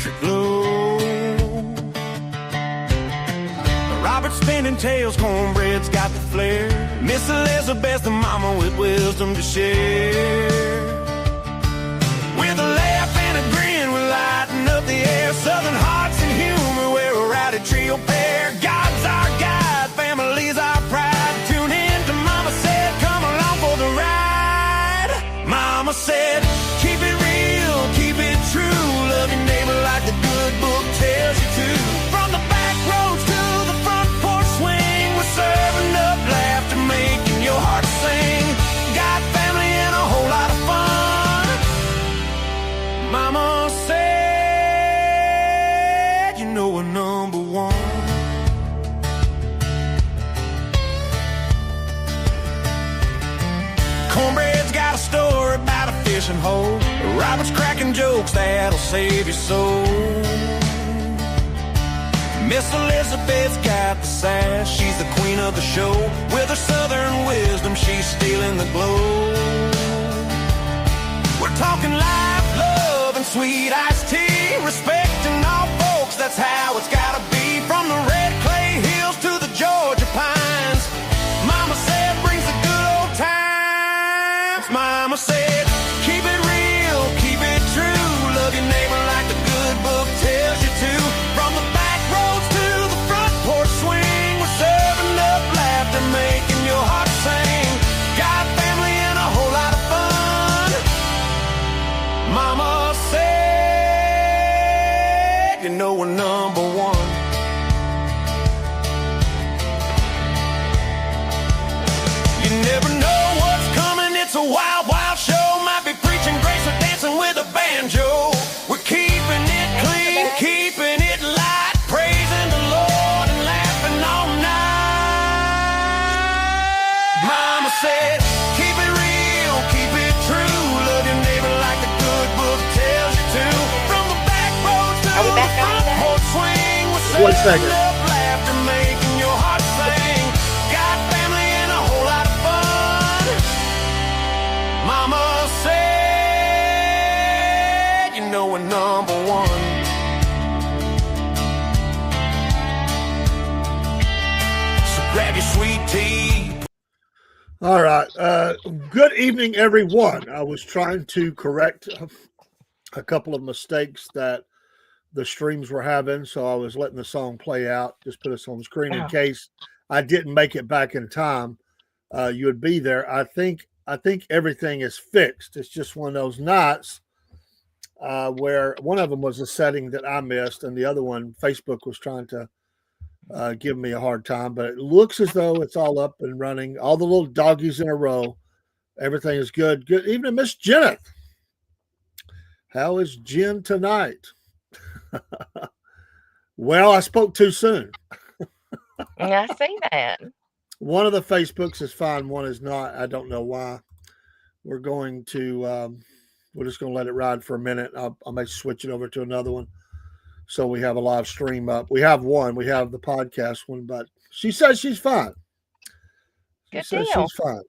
electric glow. Robert spinning tails, cornbread's got the flair. Miss Elizabeth, the mama with wisdom to share. With a laugh and a grin, we're lighting up the air. Southern hearts and humor, we're a rowdy trio pair. God's our guide, family's our pride. Tune in to Mama Said, come along for the ride. Mama said, keep it real, keep it true. Love your neighbor like the good book tells you to. From the back roads to the front porch swing, we're serving up laughter, making your heart sing. Got family and a whole lot of fun. Mama said, you know we're number one. Cornbread's got a story about a fishing hole. Robert's cracking jokes that'll save your soul. Miss Elizabeth's got the sass, she's the queen of the show. With her southern wisdom, she's stealing the glow. We're talking life, love, and sweet iced tea. Respecting all folks, that's how it's gotta be. From the red clay hills to the Georgia pines, Mama said brings the good old times. Mama said, keep it real, keep it true. Love your neighbor like the good book tells you to. From the back roads to the front porch swing, we're serving up laughter, making your heart sing. Got family and a whole lot of fun. Mama said, you know we're number one. You never know what's coming, it's a wild, wild show. Might be preaching grace or dancing with a banjo. We're keeping it clean, keeping it light, praising the Lord and laughing all night. Mama said, keep it real, keep it true. Love your neighbor like the good book tells you to. From the back roads to the front porch swing, we're serving up laughter, making your heart sing. Got family and a whole lot of fun. Mama said, you know we're number one. So grab your sweet tea. All right. Good evening, everyone. I was trying to correct a couple of mistakes that the streams were having, so I was letting the song play out. Just put us on the screen in case I didn't make it back in time. You would be there. I think everything is fixed. It's just one of those nights where one of them was a setting that I missed, and the other one, Facebook was trying to give me a hard time. But it looks as though it's all up and running. All the little doggies in a row. Everything is good. Good evening, Miss Jenneth. How is Jen tonight? Well, I spoke too soon. I see that. One of the Facebooks is fine. One is not. I don't know why. We're going to, we're just going to let it ride for a minute. I may switch it over to another one. So we have a live stream up. We have one. We have the podcast one, but she says she's fine. She says she's fine.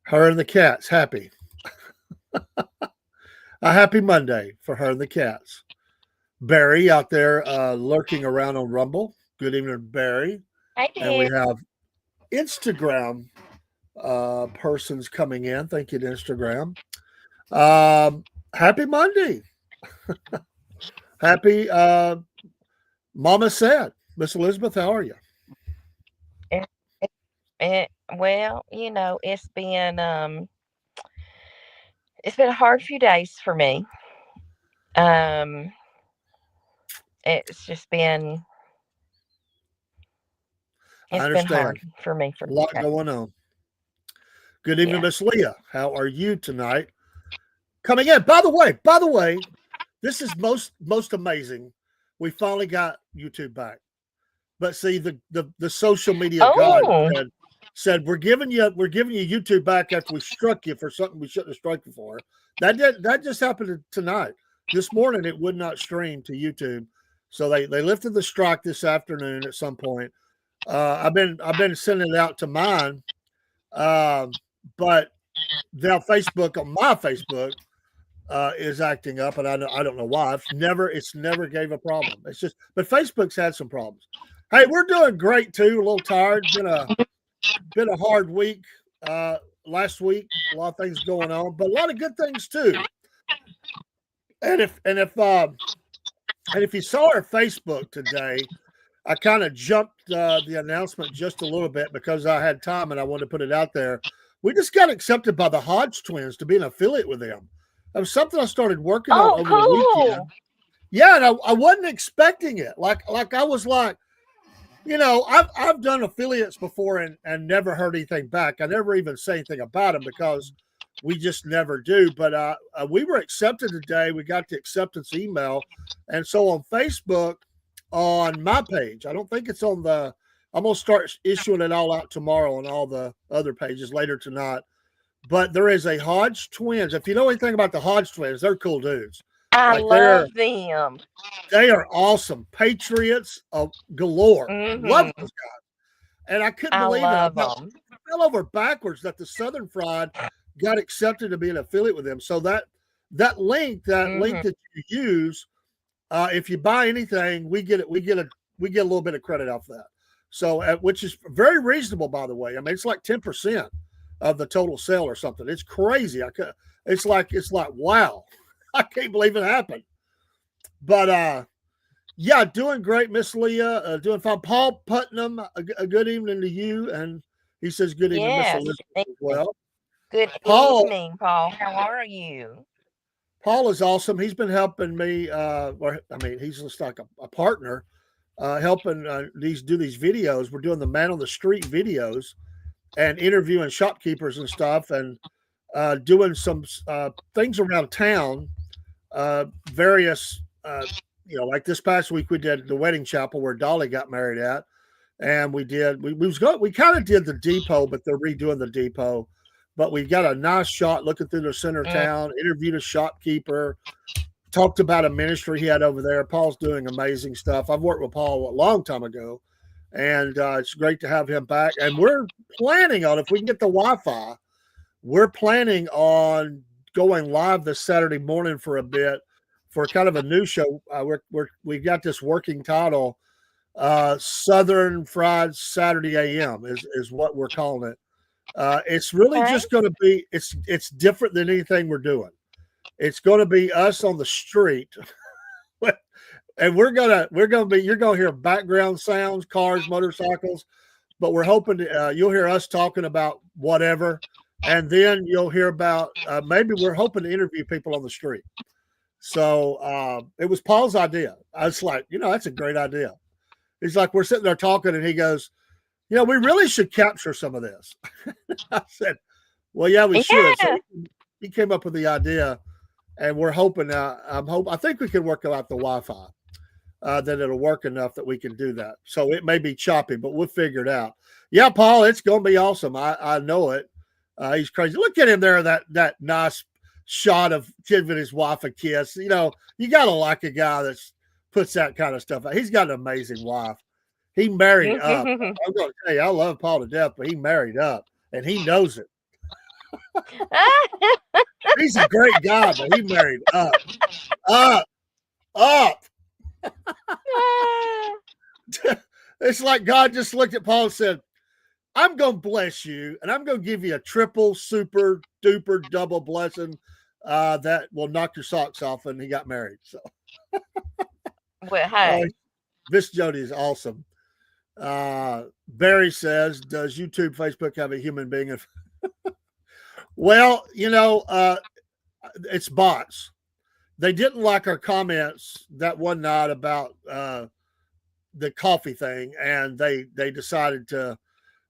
Her and the cats happy. A happy Monday for her and the cats. Barry out there lurking around on Rumble. Good evening, Barry. Hey, and we have Instagram persons coming in. Thank you to Instagram. Happy Monday. Happy Mama Said. Miss Elizabeth, how are you? Well, you know, it's been a hard few days for me. It's just been hard for me. A lot going on. Good evening, Miss Leah. How are you tonight? Coming in. By the way, this is most amazing. We finally got YouTube back. But see, the social media god said we're giving you YouTube back after we struck you for something we shouldn't have struck you for. That just happened tonight. This morning it would not stream to YouTube. So they lifted the strike this afternoon at some point. I've been sending it out to mine, but now Facebook, on my Facebook, is acting up, and I don't know why. It's never gave a problem. It's just, but Facebook's had some problems. Hey, we're doing great too. A little tired. Been a hard week last week. A lot of things going on, but a lot of good things too. And if you saw our Facebook today, I kind of jumped the announcement just a little bit because I had time and I wanted to put it out there. We just got accepted by the Hodge twins to be an affiliate with them. It was something I started working on over the weekend. Yeah, and I wasn't expecting it. Like I was like, I've done affiliates before and never heard anything back. I never even say anything about them because we just never do. But we were accepted today. We got the acceptance email. And so on Facebook, on my page, I don't think it's on I'm going to start issuing it all out tomorrow on all the other pages later tonight. But there is a Hodge twins. If you know anything about the Hodge twins, they're cool dudes. I love them. They are awesome. Patriots of galore. Love those guys. And I couldn't believe it. I fell over backwards that the Southern Fried got accepted to be an affiliate with them. So that link that you use, if you buy anything, we get a little bit of credit off that. So which is very reasonable, by the way. I mean, it's like 10% of the total sale or something. It's crazy. It's like wow. I can't believe it happened. But yeah, doing great, Miss Leah. Doing fine. Paul Putnam, a good evening to you. And he says good evening, Miss Elizabeth as well. Good evening, Paul. How are you? Paul is awesome. He's been helping me. He's just like a partner, helping do these videos. We're doing the man on the street videos and interviewing shopkeepers and stuff, and doing some things around town. Various, like this past week we did the wedding chapel where Dolly got married at, and we kind of did the depot, but they're redoing the depot. But we got a nice shot looking through the center of town, interviewed a shopkeeper, talked about a ministry he had over there. Paul's doing amazing stuff. I've worked with Paul a long time ago, and it's great to have him back. And we're planning on, if we can get the Wi-Fi, we're planning on going live this Saturday morning for a bit for kind of a new show. We've got this working title, Southern Fried Saturday AM is what we're calling it. It's really just going to be, it's different than anything we're doing. It's going to be us on the street, and you're going to hear background sounds, cars, motorcycles, but we're hoping you'll hear us talking about whatever. And then you'll hear about, maybe we're hoping to interview people on the street. So it was Paul's idea. I was like, that's a great idea. He's like, we're sitting there talking, and he goes, we really should capture some of this. I said, well, yeah, we should. So he came up with the idea, and we're hoping, I think we can work out the Wi-Fi, that it'll work enough that we can do that. So it may be choppy, but we'll figure it out. Yeah, Paul, it's going to be awesome. I know it. He's crazy. Look at him there, that nice shot of giving his wife a kiss. You got to like a guy that puts that kind of stuff out. He's got an amazing wife. He married up. I'm going to tell you, I love Paul to death, but he married up, and he knows it. He's a great guy, but he married up. It's like God just looked at Paul and said, I'm going to bless you, and I'm going to give you a triple, super, duper, double blessing that will knock your socks off. And he got married. So, well, hey, Miss Jody is awesome. Barry says, "Does YouTube, Facebook have a human being?" Well, it's bots. They didn't like our comments that one night about the coffee thing, and they decided to.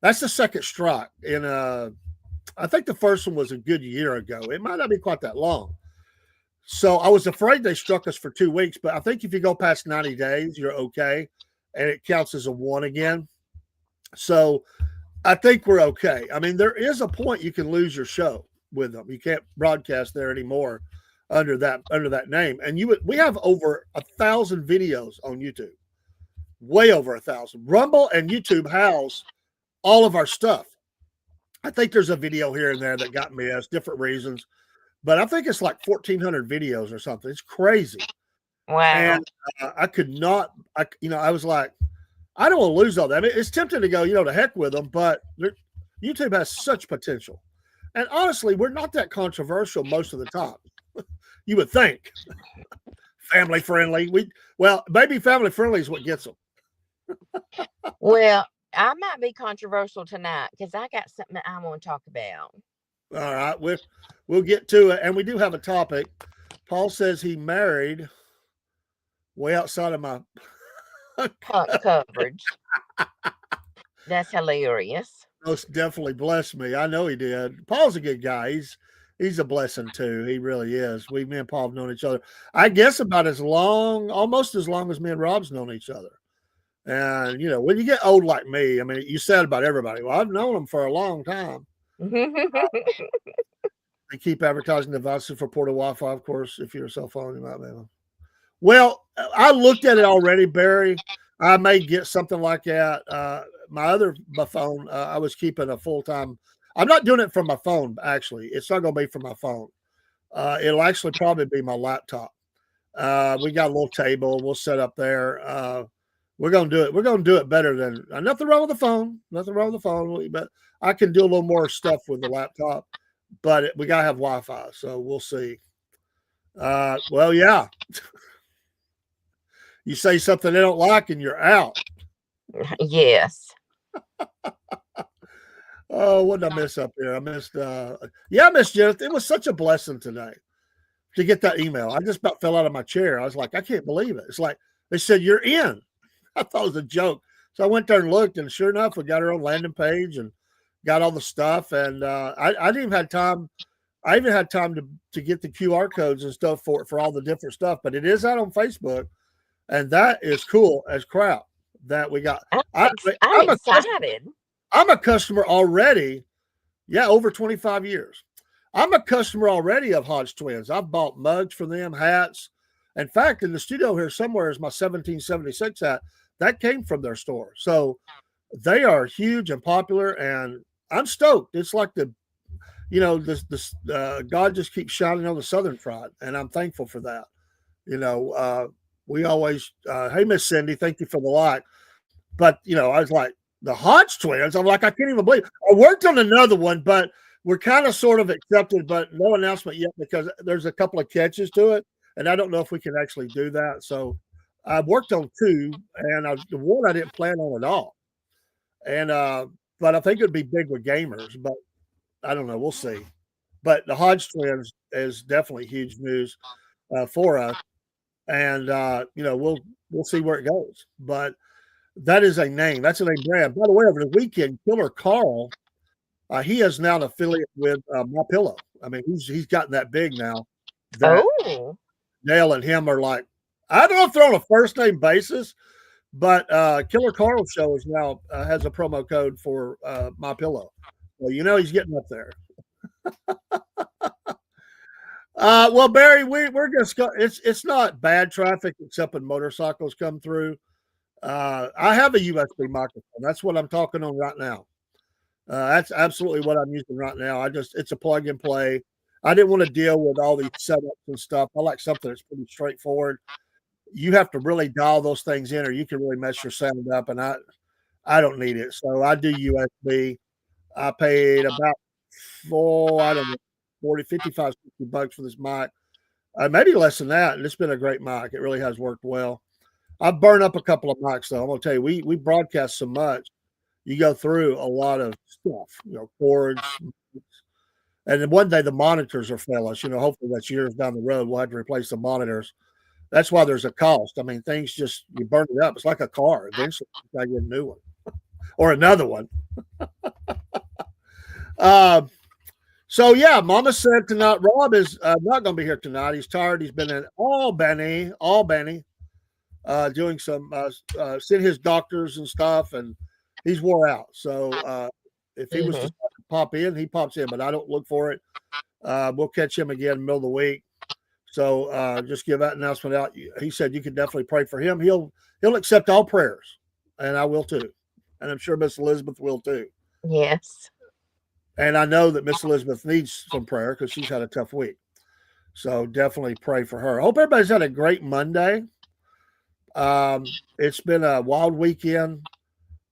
That's the second strike in I think the first one was a good year ago. It might not be quite that long. So I was afraid they struck us for 2 weeks, but I think if you go past 90 days, you're okay. And it counts as a 1 again. So I think we're okay. I mean, there is a point you can lose your show with them. You can't broadcast there anymore under that name. And we have over 1,000 videos on YouTube. Way over 1,000. Rumble and YouTube house all of our stuff. I think there's a video here and there that got missed, different reasons. but I think it's like 1,400 videos or something. It's crazy. Wow. And I could not, I was like, I don't want to lose all that. I mean, it's tempting to go, to heck with them, but YouTube has such potential. And honestly, we're not that controversial most of the time. You would think. Family friendly. Maybe family friendly is what gets them. Well, I might be controversial tonight because I got something that I want to talk about. All right, we'll get to it, and we do have a topic. Paul says he married way outside of my Punk coverage. That's hilarious. Most definitely blessed me. I know he did. Paul's a good guy. He's a blessing too. He really is. Me and Paul have known each other, I guess, about almost as long as me and Rob's known each other. And when you get old like me, I mean, you said about everybody. Well, I've known them for a long time. They keep advertising devices for portable Wi-Fi, of course. If you're a cell phone, you might be able. Well, I looked at it already, Barry. I may get something like that. My phone, I was keeping a full-time. I'm not doing it from my phone, actually. It's not going to be from my phone. It'll actually probably be my laptop. We got a little table. We'll set up there. We're going to do it. We're going to do it better than nothing wrong with the phone. Nothing wrong with the phone. But I can do a little more stuff with the laptop. But we got to have Wi-Fi. So we'll see. Well, yeah. You say something they don't like and you're out. Yes. Oh, what did I miss up here? I missed, I missed Jennifer. It was such a blessing today to get that email. I just about fell out of my chair. I was like, I can't believe it. It's like they said, you're in. I thought it was a joke. So I went there and looked, and sure enough, we got our own landing page and got all the stuff. And I didn't even have time. I even had time to get the QR codes and stuff for all the different stuff. But it is out on Facebook, and that is cool as crap that we got. I'm excited. I'm a customer already. Yeah, over 25 years. I'm a customer already of Hodge Twins. I've bought mugs for them, hats. In fact, in the studio here somewhere is my 1776 hat. That came from their store. So they are huge and popular, and I'm stoked. It's like God just keeps shining on the Southern Fried, and I'm thankful for that. We always, hey, Miss Cindy, thank you for the like. But, I was like, the Hodge Twins, I'm like, I can't even believe it. I worked on another one, but we're kind of sort of accepted, but no announcement yet because there's a couple of catches to it, and I don't know if we can actually do that. So I worked on two, and the one I didn't plan on at all. And but I think it'd be big with gamers, but I don't know. We'll see. But the Hodge Twins is definitely huge news for us, and we'll see where it goes. But that is a name. That's a name brand. By the way, over the weekend, Killer Carl, he is now an affiliate with MyPillow. I mean, he's gotten that big now. Dale and him are like, I don't know if they're on a first name basis, but Killer Carl show is now has a promo code for MyPillow. Well, he's getting up there. Well, Barry, we're just it's not bad traffic except when motorcycles come through. I have a USB microphone. That's what I'm talking on right now. That's absolutely what I'm using right now. It's a plug and play. I didn't want to deal with all these setups and stuff. I like something that's pretty straightforward. You have to really dial those things in, or you can really mess your sound up. And I don't need it, so I do USB. I paid about $40, 55, $60 for this mic. Maybe less than that. And it's been a great mic. It really has worked well. I've burned up a couple of mics, though. I'm going to tell you, we broadcast so much. You go through a lot of stuff, cords. And then one day the monitors will fail us. Hopefully that's years down the road. We'll have to replace the monitors. That's why there's a cost. I mean, things you burn it up. It's like a car. Eventually, you got to get a new one or another one. So, yeah, Mama said tonight, Rob is not going to be here tonight. He's tired. He's been in Albany, doing some seeing his doctors and stuff, and he's wore out. So if he was to pop in, he pops in, but I don't look for it. We'll catch him again in the middle of the week. So just give that announcement out. He said you can definitely pray for him. He'll accept all prayers, and I will too. And I'm sure Miss Elizabeth will too. Yes. And I know that Miss Elizabeth needs some prayer because she's had a tough week. So definitely pray for her. I hope everybody's had a great Monday. It's been a wild weekend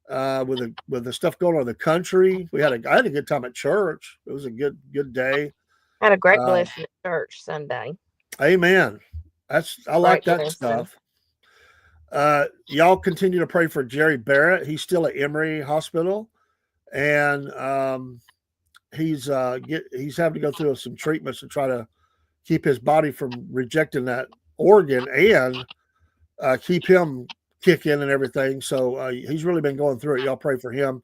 with the stuff going on in the country. I had a good time at church. It was a good day. Had a great Uh, blessing at church Sunday. Amen. I like Great that blessing. stuff. Y'all continue to pray for Jerry Barrett. He's still at Emory Hospital, and he's having to go through some treatments to try to keep his body from rejecting that organ and keep him kicking and everything. So he's really been going through it. Y'all pray for him.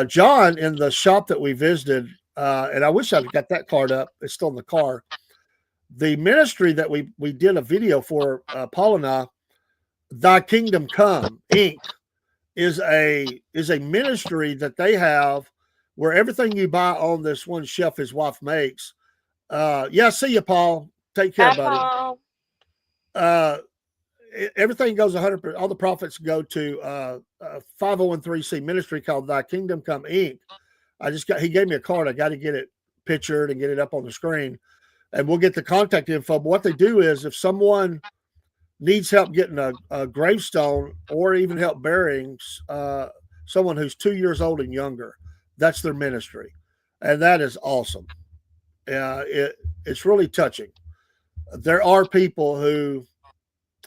John, in the shop that we visited, and I wish I'd got that card up. It's still in the car. The ministry that we did a video for, Paul and I, Thy Kingdom Come Inc. is a ministry that they have where everything you buy on this one shelf his wife makes. Yeah, see you, Paul. Take care, Bye, buddy. Paul. Everything goes 100%. All the profits go to a 501(c) ministry called Thy Kingdom Come Inc. He gave me a card. I got to get it pictured and get it up on the screen, and we'll get the contact info. But what they do is, if someone needs help getting a gravestone or even help burying someone who's 2 years old and younger, that's their ministry, and that is awesome. It's really touching. There are people who,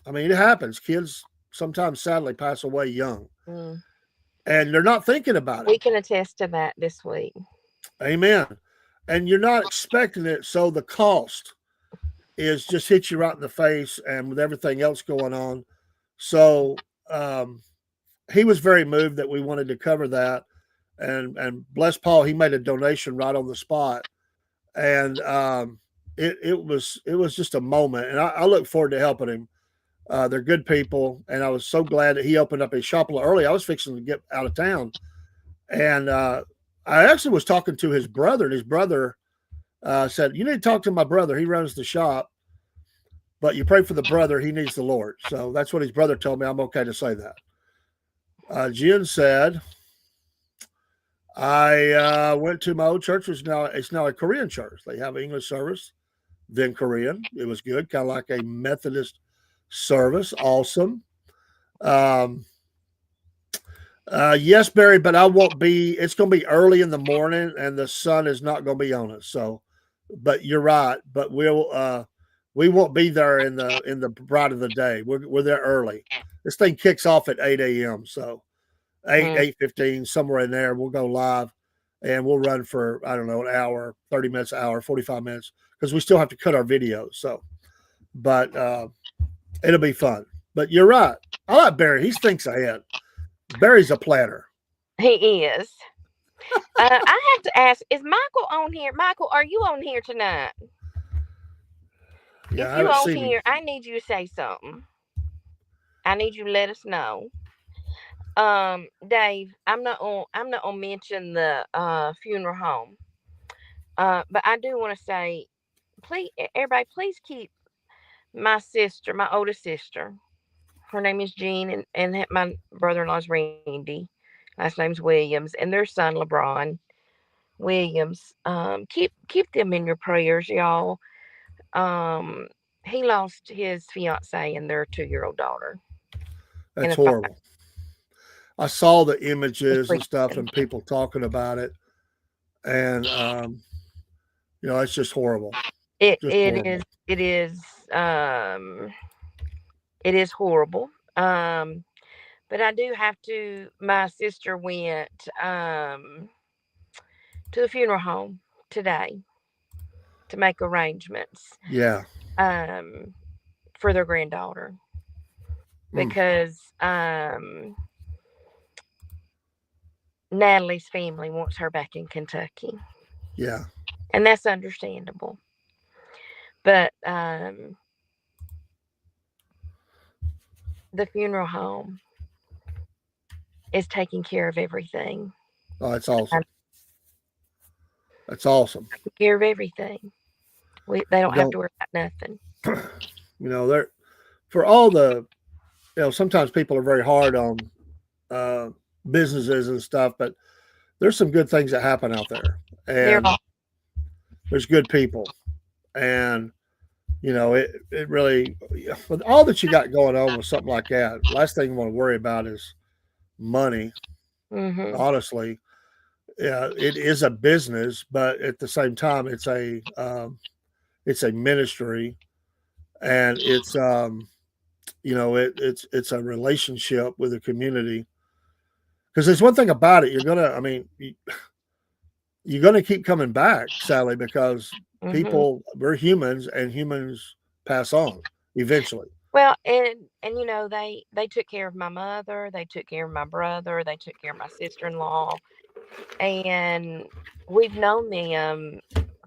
I mean, it happens. Kids sometimes sadly pass away young, and they're not thinking about it. We can attest to that this week. Amen. And you're not expecting it, so the cost is just hit you right in the face, and with everything else going on. So he was very moved that we wanted to cover that, and bless Paul, he made a donation right on the spot, and it was just a moment, and I look forward to helping him. They're good people, and I was so glad that he opened up his shop a little early. I was fixing to get out of town, and I actually was talking to his brother, and his brother said, "You need to talk to my brother. He runs the shop, but you pray for the brother. He needs the Lord." So that's what his brother told me. I'm okay to say that. Jen said, "I went to my old church. It's now a Korean church. They have English service, then Korean. It was good, kind of like a Methodist service. Awesome." Yes, Barry, but I won't be. It's going to be early in the morning, and the sun is not going to be on us. So, but you're right. But we won't be there in the bright of the day. We're there early. This thing kicks off at 8 a.m. So 8:15, somewhere in there, we'll go live, and we'll run for, I don't know, an hour, 30 minutes, an hour, 45 minutes, because we still have to cut our videos. So, but it'll be fun. But you're right. I like Barry. He thinks ahead. Barry's a planner. He is. I have to ask, is Michael on here? Michael, are you on here tonight? Yeah, if you on here, I need you to say something. I need you to let us know. Dave, I'm not gonna mention the funeral home. But I do want to say, please, everybody, please keep my sister, my oldest sister. Her name is Jean, and my brother-in-law's Randy. Last name's Williams, and their son LeBron Williams. Keep them in your prayers, y'all. He lost his fiance and their 2-year-old daughter. That's horrible. I saw the images and stuff and people talking about it, and it's just horrible. It is horrible. But I do have to. My sister went to the funeral home today to make arrangements. Yeah. For their granddaughter, because Natalie's family wants her back in Kentucky. Yeah. And that's understandable. But the funeral home is taking care of everything. Oh, that's awesome. That's awesome. Taking care of everything. They don't have to worry about nothing. They're for all the, sometimes people are very hard on businesses and stuff, but there's some good things that happen out there, and there's good people, and it really, with all that you got going on with something like that, last thing you want to worry about is money. Mm-hmm. Honestly, yeah, it is a business, but at the same time, it's a ministry, and it's a relationship with the community. Because there's one thing about it, you're gonna keep coming back, Sally, because Mm-hmm. we're humans, and humans pass on eventually. Well, and they took care of my mother, they took care of my brother, they took care of my sister-in-law, and we've known them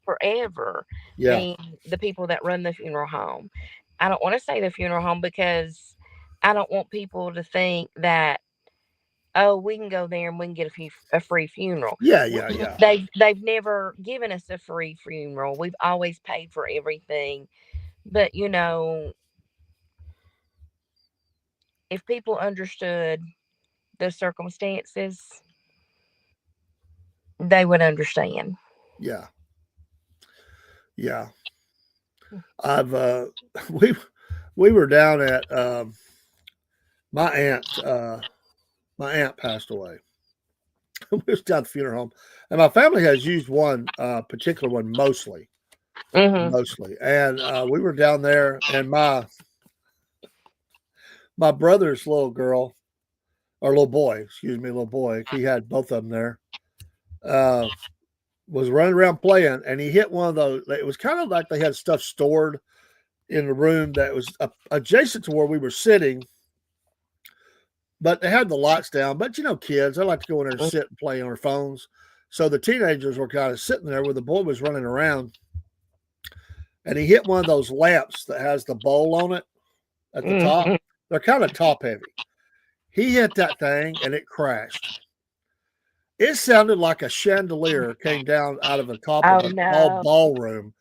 forever, Yeah, being the people that run the funeral home. I don't want to say the funeral home because I don't want people to think that, oh, we can go there and we can get a free funeral. yeah, W- yeah, yeah, they've never given us a free funeral. We've always paid for everything. But if people understood the circumstances, they would understand. yeah, yeah. I've we we were down at my aunt. My aunt passed away. We was down at the funeral home, and my family has used one particular one Hmm. mostly. And we were down there, and my brother's little girl or little boy, excuse me, little boy. He had both of them there. Uh, was running around playing, and he hit one of those. It was kind of like they had stuff stored in the room that was adjacent to where we were sitting, but they had the lights down. But kids, they like to go in there and sit and play on their phones. So the teenagers were kind of sitting there where the boy was running around, and he hit one of those lamps that has the bowl on it at the top. Hmm. They're kind of top heavy. He hit that thing and it crashed. It sounded like a chandelier came down out of the top of Oh a tall no. ballroom.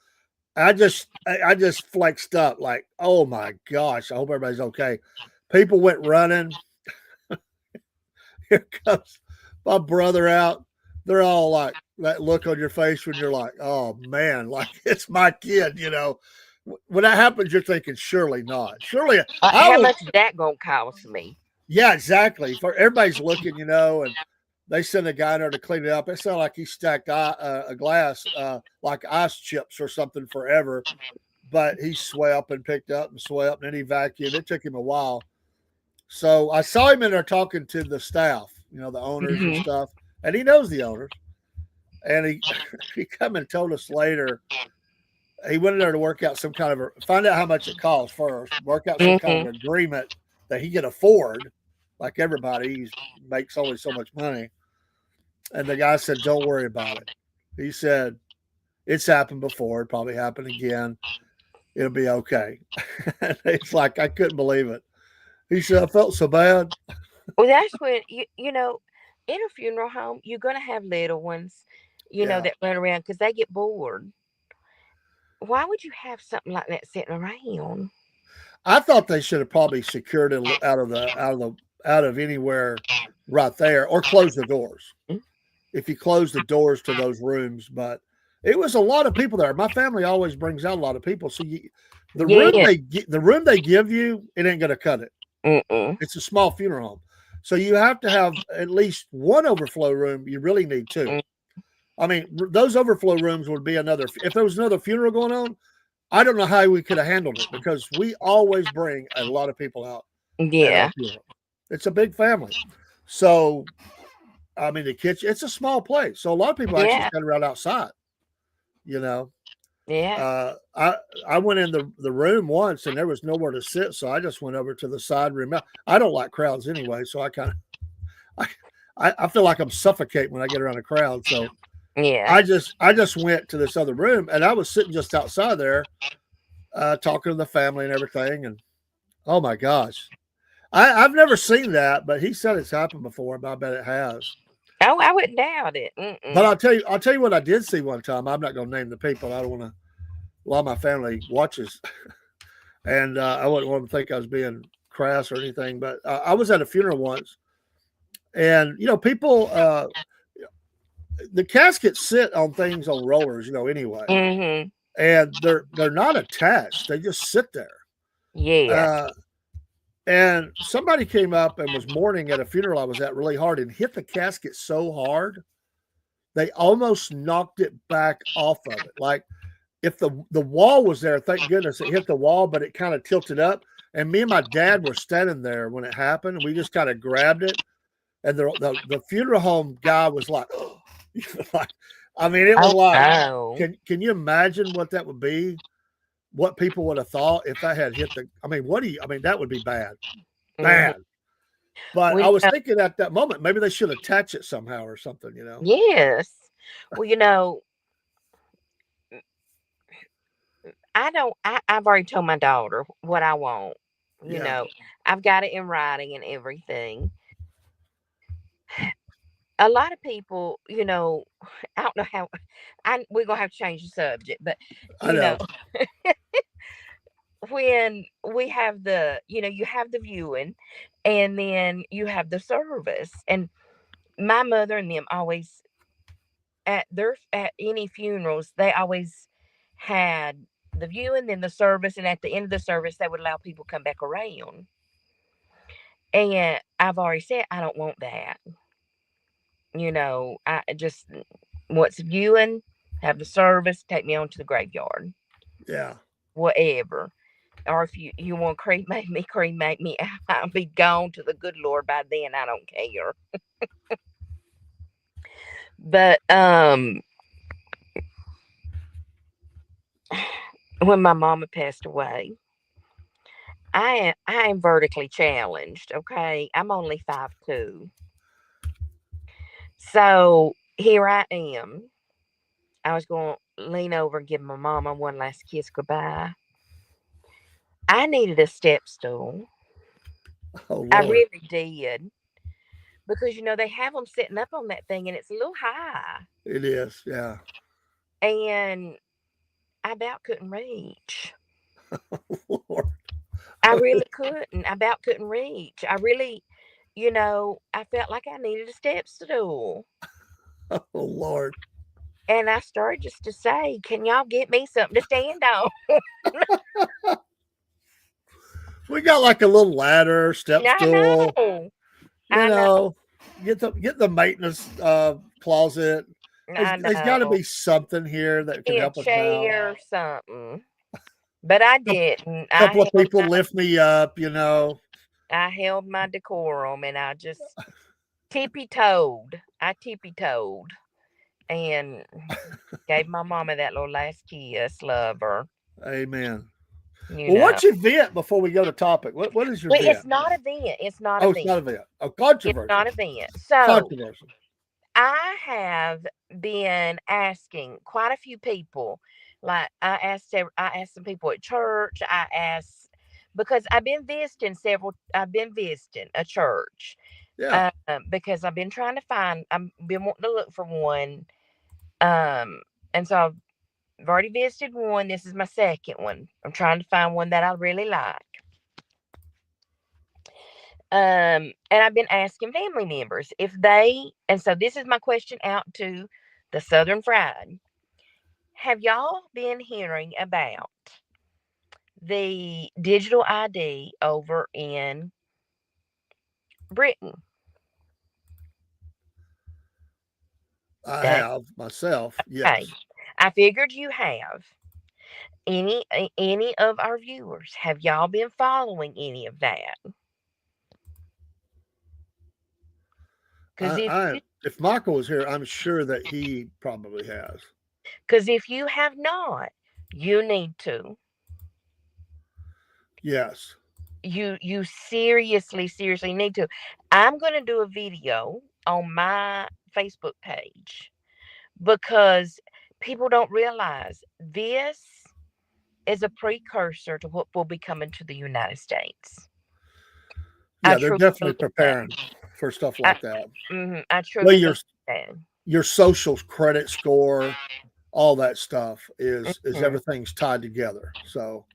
I just flexed up like, oh my gosh, I hope everybody's okay. People went running. Here comes my brother out. They're all like that look on your face when you're like, oh man, like it's my kid. When that happens, you're thinking, surely not. Surely I How was, much is that gonna cost me? yeah, exactly. For everybody's looking, and they send a guy in there to clean it up. It sounded like he stacked a glass like ice chips or something forever. But he swept and picked up and swept, and then he vacuumed. It took him a while. So I saw him in there talking to the staff, the owners and Hmm. stuff, and he knows the owners. And he he come and told us later he went in there to work out some kind of find out how much it costs first, work out some kind Hmm. of agreement that he can afford. Like everybody, he makes only so much money. And the guy said, "Don't worry about it." He said, "It's happened before. It probably happened again. It'll be okay." It's like I couldn't believe it. He said, "I felt so bad." Well, that's when in a funeral home, you're gonna have little ones, Yeah, that run around because they get bored. Why would you have something like that sitting around? I thought they should have probably secured it out of anywhere right there, or close the doors. If you close the doors to those rooms, but it was a lot of people there. My family always brings out a lot of people, so Yeah. the room they give you, it ain't going to cut it. Mm-mm. It's a small funeral home, so you have to have at least one overflow room. You really need two. Mm. I mean, those overflow rooms would be another. If there was another funeral going on, I don't know how we could have handled it because we always bring a lot of people out at our Yeah. funeral. It's a big family, so I mean, the kitchen, it's a small place. So a lot of people actually Yeah. stand around outside, you know. Yeah. I went in the room once and there was nowhere to sit, so I just went over to the side room. I don't like crowds anyway, so I kind of I feel like I'm suffocating when I get around a crowd. So Yeah. I just went to this other room and I was sitting just outside there, talking to the family and everything. And oh my gosh, I've never seen that, but he said it's happened before, but I bet it has. Oh, I wouldn't doubt it. But Mm-mm. I'll tell you what I did see one time. I'm not going to name the people. I don't want to. A lot of my family watches, and I wouldn't want them to think I was being crass or anything. But I was at a funeral once, and people, the caskets sit on things on rollers, anyway. Mm-hmm. and they're not attached. They just sit there. Yes. Uh, and somebody came up and was mourning at a funeral I was at really hard and hit the casket so hard they almost knocked it back off of it. Like if the wall was there, thank goodness it hit the wall, but it kind of tilted up. And me and my dad were standing there when it happened. And we just kind of grabbed it, and the funeral home guy was like, oh. Like, I mean, it was like, Oh, can you imagine what that would be? What people would have thought if that had hit the? I mean, that would be bad, bad. But I was thinking at that moment, maybe they should attach it somehow or something, you know? yes. Well, I've already told my daughter what I want. Yeah. I've got it in writing and everything. A lot of people, I don't know how we're gonna have to change the subject, but I you know, know. when we have you have the viewing and then you have the service. And my mother and them always at any funerals, they always had the viewing, then the service, and at the end of the service they would allow people to come back around. And I've already said I don't want that. I just what's viewing, have the service, take me on to the graveyard. Yeah. Whatever. Or if you want to cremate me, I'll be gone to the good Lord by then. I don't care. But when my mama passed away, I am vertically challenged. Okay, I'm only 5'2". So here I am. I was going to lean over and give my mama one last kiss goodbye. I needed a step stool. Oh I Lord. really did. Because they have them sitting up on that thing and it's a little high. It is. Yeah. And I about couldn't reach. Lord. I really couldn't. I about couldn't reach. I really, I felt like I needed a step stool. Oh Lord. And I started just to say, can y'all get me something to stand on? We got like a little ladder, step I stool. know. You know, get the maintenance closet. There's got to be something here that can help us out. Chair or something. But I didn't. A couple of people lift me up, I held my decorum and I just tippy-toed. And gave my mama that little last kiss. Love her. Amen. What's your vent before we go to topic? What is your vent? It's not a vent. It's not a vent. It's not a vent. Oh, controversy. It's not a vent. So controversy. I have been asking quite a few people. Like I asked some people at church. I asked because I've been visiting a church. Yeah. Because I've been trying to find. I've been wanting to look for one. And so I've already visited one. This is my second one. I'm trying to find one that I really like. And I've been asking family members and so this is my question out to the Southern Fried. Have y'all been hearing about the digital ID over in Britain? I have myself. Yes. Okay. I figured you have. Any of our viewers, have y'all been following any of that? Because if Michael was here, I'm sure that he probably has. Because if you have not, you need to. Yes. You seriously need to. I'm going to do a video on my Facebook page because people don't realize this is a precursor to what will be coming to the United States. Yeah, they're definitely preparing for stuff like that. I truly your social credit score, all that stuff is everything's tied together. So,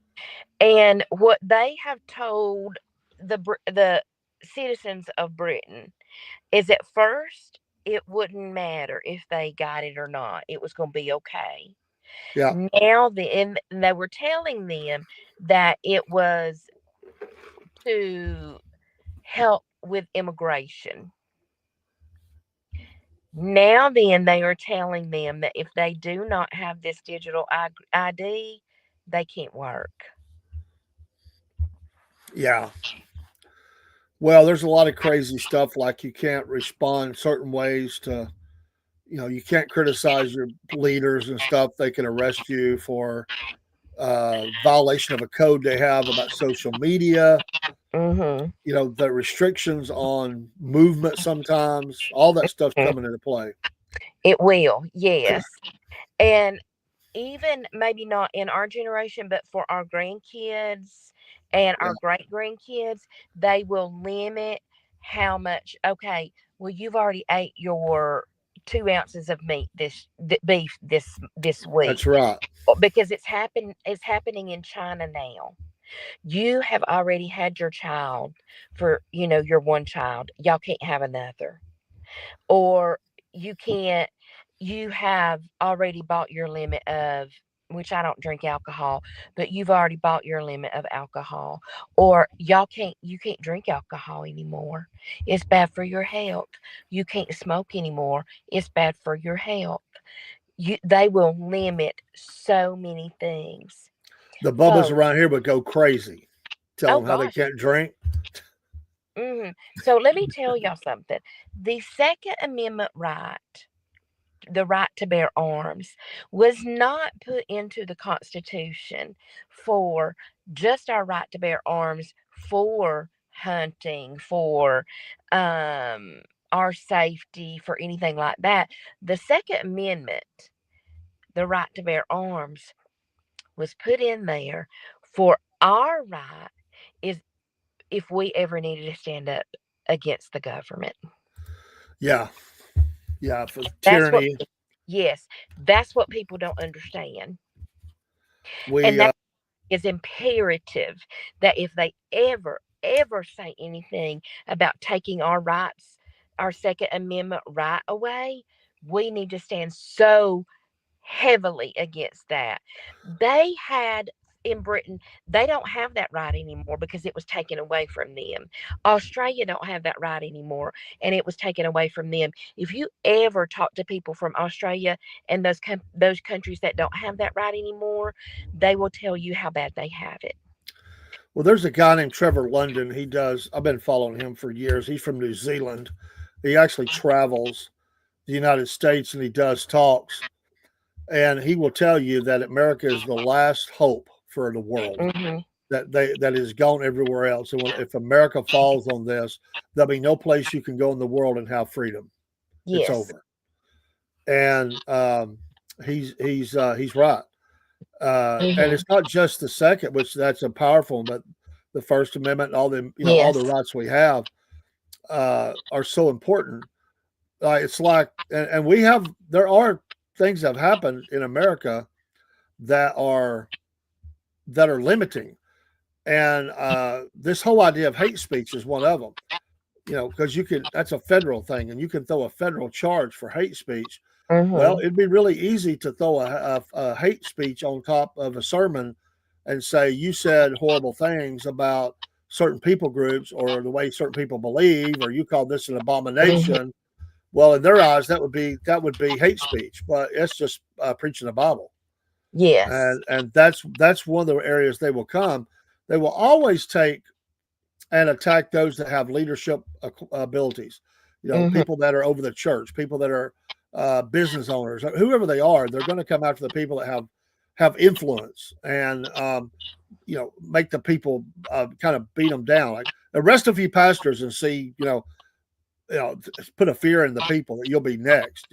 and what they have told the citizens of Britain is at first it wouldn't matter if they got it or not. It was going to be okay. Yeah. Now and they were telling them that it was to help with immigration. Now then, they are telling them that if they do not have this digital ID, they can't work. Yeah. Well, there's a lot of crazy stuff like you can't respond certain ways to, you can't criticize your leaders and stuff. They can arrest you for violation of a code they have about social media. Mhm. The restrictions on movement sometimes, all that stuff's Mm. coming into play. It will, yes. And even maybe not in our generation, but for our grandkids and Yeah, our great grandkids, they will limit how much. Okay, well, you've already ate your 2 ounces of meat beef this week that's right. because it's happening in China now. You have already had your child for your one child. Y'all can't have another, or you can't. You have already bought your limit of, which I don't drink alcohol, but you've already bought your limit of alcohol, or you can't drink alcohol anymore. It's bad for your health. You can't smoke anymore. It's bad for your health. They will limit so many things. The bubbas So, around here would go crazy. Tell oh them how they gosh. can't drink. So let me tell y'all something. The Second Amendment right, the right to bear arms, was not put into the Constitution for just our right to bear arms for hunting, for um, our safety, for anything like that. The Second Amendment, the right to bear arms, was put in there for our right is if we ever needed to stand up against the government. Yeah, yeah, for That's what tyranny. Yes, that's what people don't understand. We And that is imperative that if they ever say anything about taking our rights, our Second Amendment right away, we need to stand so heavily against that. They had in Britain, they don't have that right anymore because it was taken away from them. Australia don't have that right anymore and it was taken away from them. If you ever talk to people from Australia and those countries that don't have that right anymore, they will tell you how bad they have it. Well, there's a guy named Trevor London. I've been following him for years. He's from New Zealand. He actually travels the United States and he does talks. And he will tell you that America is the last hope for the world. Mhm. That is gone everywhere else. And if America falls on this, there'll be no place you can go in the world and have freedom. It's Yes. over. And he's right. And Mhm. it's not just the second, which that's a powerful, but the First Amendment, all the all the Yes. rights we have are so important. It's like, and there are things that have happened in America that are limiting, and this whole idea of hate speech is one of them. Because that's a federal thing, and you can throw a federal charge for hate speech. Well, Mhm. it'd be really easy to throw a hate speech on top of a sermon and say you said horrible things about certain people groups or the way certain people believe, or you call this an Mhm. abomination. Well, in their eyes, that would be hate speech, but it's just preaching the Bible, Yes. and that's one of the areas they will come. They will always take and attack those that have leadership abilities. Mhm. People that are over the church, people that are business owners, whoever they are. They're going to come after the people that have influence and make the people kind of beat them down. Like arrest a few pastors and see put a fear in the people that you'll be next.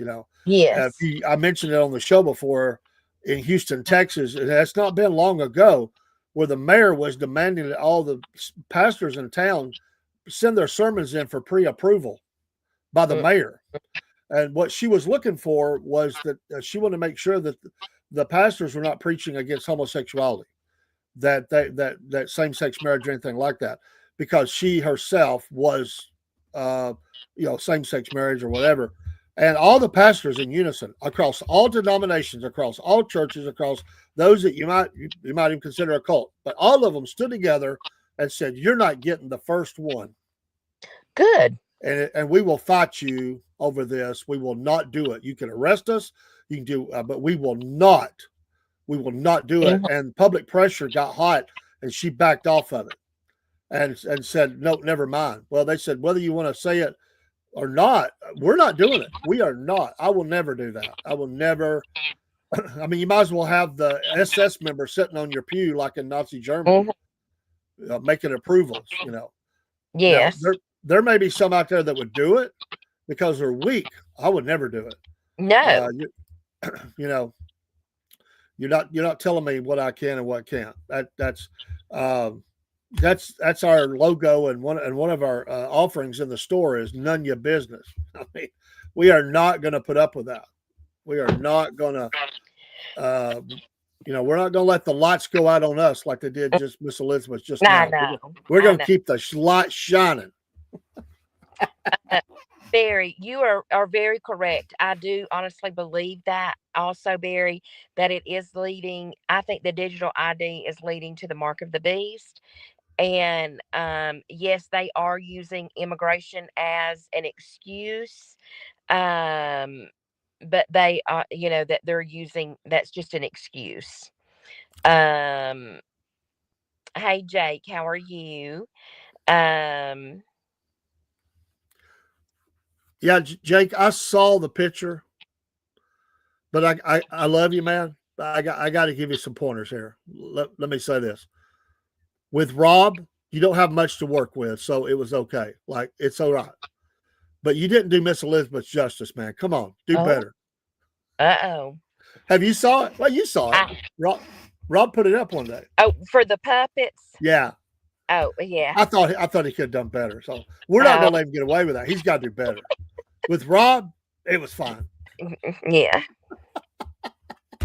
Yes. I mentioned it on the show before in Houston, Texas. And it's not been long ago where the mayor was demanding that all the pastors in town send their sermons in for pre-approval by the Mm. mayor. And what she was looking for was that she wanted to make sure that the pastors were not preaching against homosexuality, that same-sex marriage or anything like that, because she herself was, same-sex marriage or whatever. And all the pastors in unison across all denominations, across all churches, across those that you might even consider a cult, but all of them stood together and said, "You're not getting the first one." Good. And we will fight you over this. We will not do it. You can arrest us. You can do, but we will not. We will not do it. And public pressure got hot, and she backed off of it, and said, "No, never mind." Well, they said, whether you want to say it or not, we're not doing it. We are not. I will never do that. I will never. I mean, you might as well have the SS member sitting on your pew like in Nazi Germany, making approvals. Yes. Now, there may be some out there that would do it because they're weak. I would never do it. No. You're not telling me what I can and what can't. That's our logo, and one of our offerings in the store is none your business. I mean, we are not going to put up with that. We are not going to, we're not going to let the lights go out on us like they did just Miss Elizabeth just now. We're going to keep the light shining. Barry, you are very correct. I do honestly believe that also, Barry, that it is leading. I think the digital ID is leading to the mark of the beast. And yes, they are using immigration as an excuse. But they that they're using, that's just an excuse. Hey Jake, how are you? Yeah, Jake, I saw the picture, but I love you, man. I got to give you some pointers here. Let me say this. With Rob, you don't have much to work with, so it was okay. Like, it's all right. But you didn't do Miss Elizabeth's justice, man. Come on, do better. Uh-oh. Have you saw it? Well, you saw it. Rob put it up one day. Oh, for the puppets? Yeah. Oh, yeah. I thought he could have done better. So we're not going to let him get away with that. He's got to do better. With Rob, it was fine. Yeah.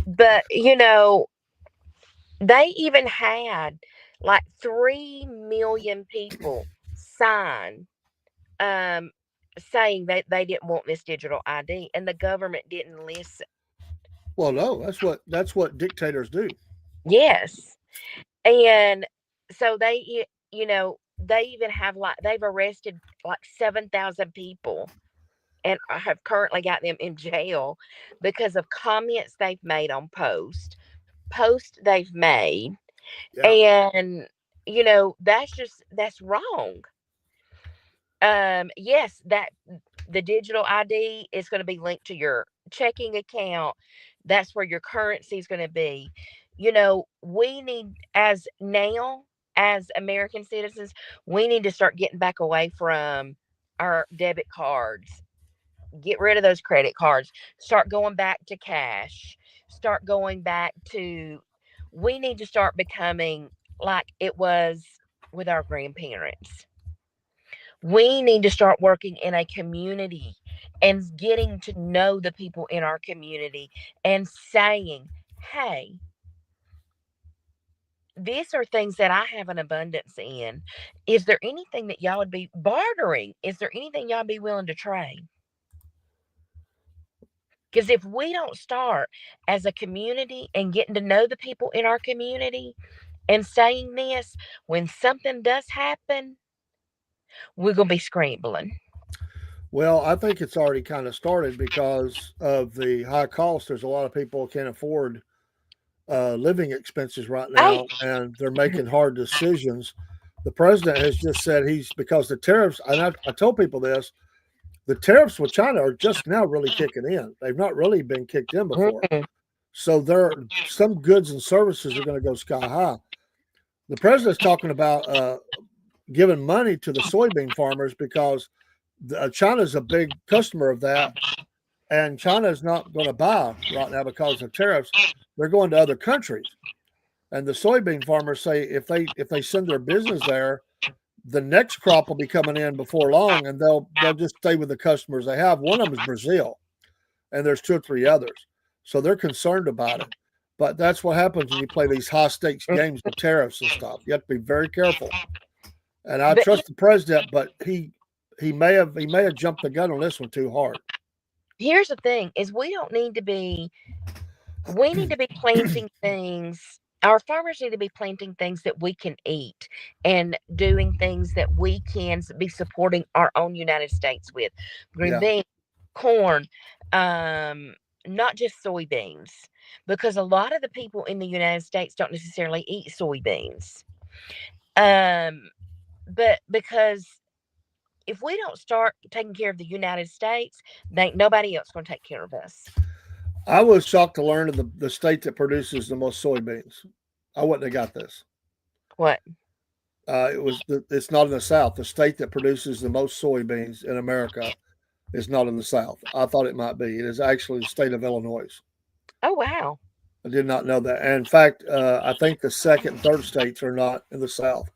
But, they even had like 3 million people sign saying that they didn't want this digital ID, and the government didn't listen. Well, no, that's what dictators do. Yes. And so they, they even have they've arrested like 7,000 people and have currently got them in jail because of comments they've made on posts they've made. Yeah. And, that's wrong. Yes, that the digital ID is going to be linked to your checking account. That's where your currency is going to be. We need, as American citizens, we need to start getting back away from our debit cards. Get rid of those credit cards. Start going back to cash. We need to start becoming like it was with our grandparents. We need to start working in a community and getting to know the people in our community and saying, hey, these are things that I have an abundance in. Is there anything that y'all would be bartering? Is there anything y'all be willing to trade? Because if we don't start as a community and getting to know the people in our community and saying this, when something does happen, we're going to be scrambling. Well, I think it's already kind of started because of the high cost. There's a lot of people who can't afford living expenses right now, and they're making hard decisions. The president has just said because the tariffs, and I told people this, the tariffs with China are just now really kicking in. They've not really been kicked in before. So some goods and services are going to go sky high. The president's talking about giving money to the soybean farmers because China's a big customer of that, and China is not going to buy right now because of tariffs. They're going to other countries, and the soybean farmers say if they send their business there, the next crop will be coming in before long, and they'll just stay with the customers they have. One of them is Brazil, and there's 2 or 3 others, so they're concerned about it. But that's what happens when you play these high stakes games with tariffs and stuff. You have to be very careful. And I trust the president, but he may have jumped the gun on this one too hard. here's the thing is we need to be planting things. Our farmers need to be planting things that we can eat and doing things that we can be supporting our own United States with. Green Yeah. beans, corn, not just soybeans, because a lot of the people in the United States don't necessarily eat soybeans. But because if we don't start taking care of the United States, there ain't nobody else going to take care of us. I was shocked to learn of the state that produces the most soybeans. I wouldn't have got this. What? It's not in the South. The state that produces the most soybeans in America is not in the South. I thought it might be. It is actually the state of Illinois. Oh, wow. I did not know that. And in fact, I think the second and third states are not in the South.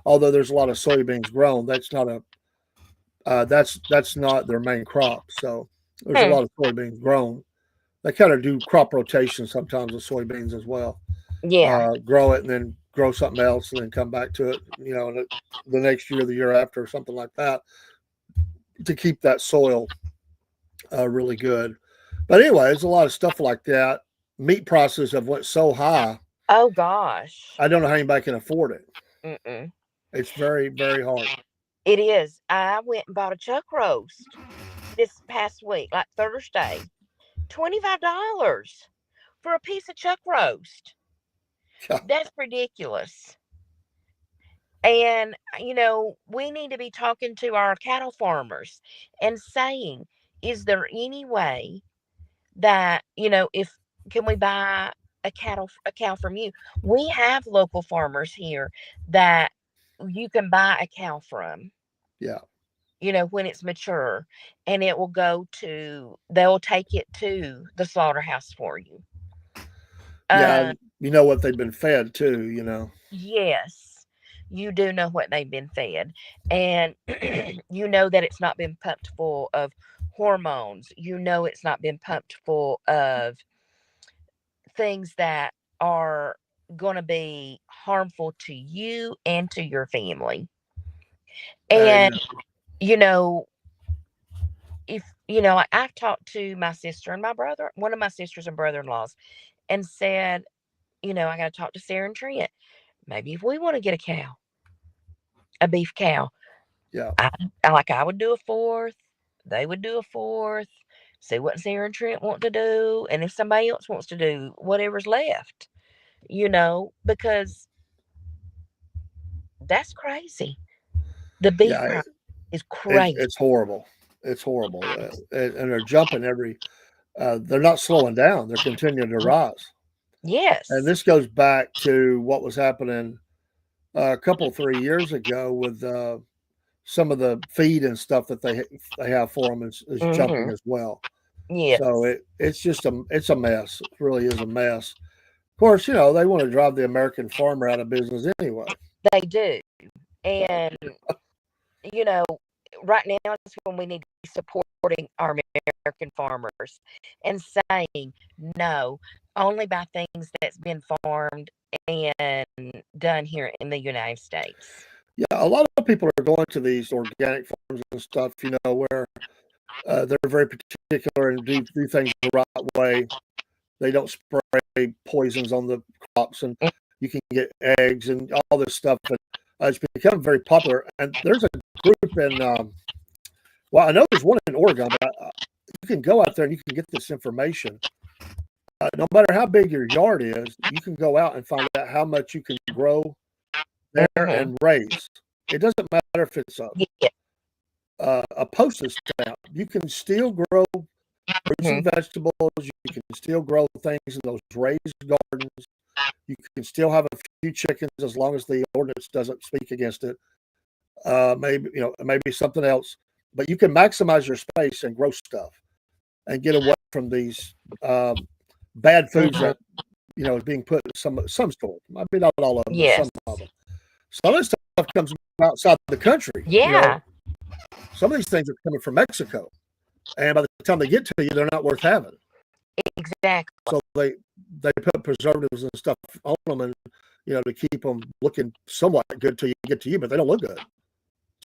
Although there's a lot of soybeans grown, that's not their main crop. So there's a lot of soybeans grown. They kind of do crop rotation sometimes with soybeans as well. Yeah. Grow it and then grow something else and then come back to it, the next year, the year after, or something like that, to keep that soil really good. But anyway, there's a lot of stuff like that. Meat prices have went so high. Oh gosh. I don't know how anybody can afford it. Mm-mm. It's very, very hard. It is. I went and bought a chuck roast this past week, like Thursday. $25 for a piece of chuck roast. Yeah. That's ridiculous. And, we need to be talking to our cattle farmers and saying, is there any way that, can we buy a cow from you? We have local farmers here that you can buy a cow from. Yeah. When it's mature, and they'll take it to the slaughterhouse for you. Yeah. You know what they've been fed too, Yes, you do know what they've been fed. And you know that it's not been pumped full of hormones. You know it's not been pumped full of things that are going to be harmful to you and to your family. And if I've talked to my sister and my brother, one of my sisters and brother-in-laws, and said, I got to talk to Sarah and Trent. Maybe if we want to get a beef cow, yeah, I would do a fourth. They would do a fourth. See what Sarah and Trent want to do, and if somebody else wants to do whatever's left, because that's crazy. The beef price is crazy. It's horrible. It's horrible, and they're jumping they're not slowing down. They're continuing to rise. Yes. And this goes back to what was happening a couple, 3 years ago with some of the feed and stuff that they have for them is jumping as well. Yeah. So it's a mess. It really is a mess. Of course, they want to drive the American farmer out of business anyway. They do. And, right now is when we need to be supporting our American farmers and saying, no, only buy things that's been farmed and done here in the United States. Yeah, a lot of people are going to these organic farms and stuff, where they're very particular and do things the right way. They don't spray poisons on the crops, and you can get eggs and all this stuff. And it's become very popular. And there's a group in, I know there's one in Oregon, but you can go out there and you can get this information. No matter how big your yard is, you can go out and find out how much you can grow there and raise. It doesn't matter if it's a postage stamp. You can still grow fruits and vegetables. You can still grow things in those raised gardens. You can still have a few chickens as long as the ordinance doesn't speak against it. Maybe something else. But you can maximize your space and grow stuff and get away from these bad foods that is being put in some stores. Maybe not all of them, but some of them. Some of this stuff comes from outside the country. Yeah. Some of these things are coming from Mexico, and by the time they get to you, they're not worth having. Exactly. So they put preservatives and stuff on them, and to keep them looking somewhat good till you get to you, but they don't look good. It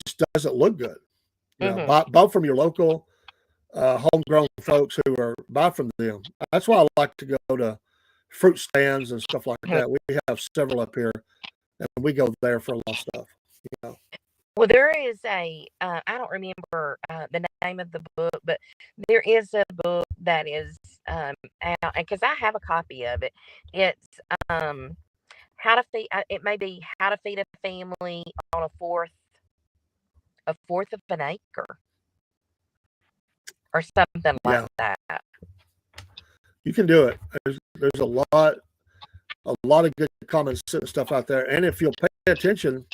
just doesn't look good. Buy from your local homegrown folks who are buy from them. That's why I like to go to fruit stands and stuff like that. We have several up here, and we go there for a lot of stuff. You know. Well, there is a, I don't remember the name of the book, but there is a book that is out, because I have a copy of it. It's how to feed. It may be how to feed a family on a fourth of an acre, or something like that. You can do it. There's a lot of good common sense stuff out there, and if you'll pay attention.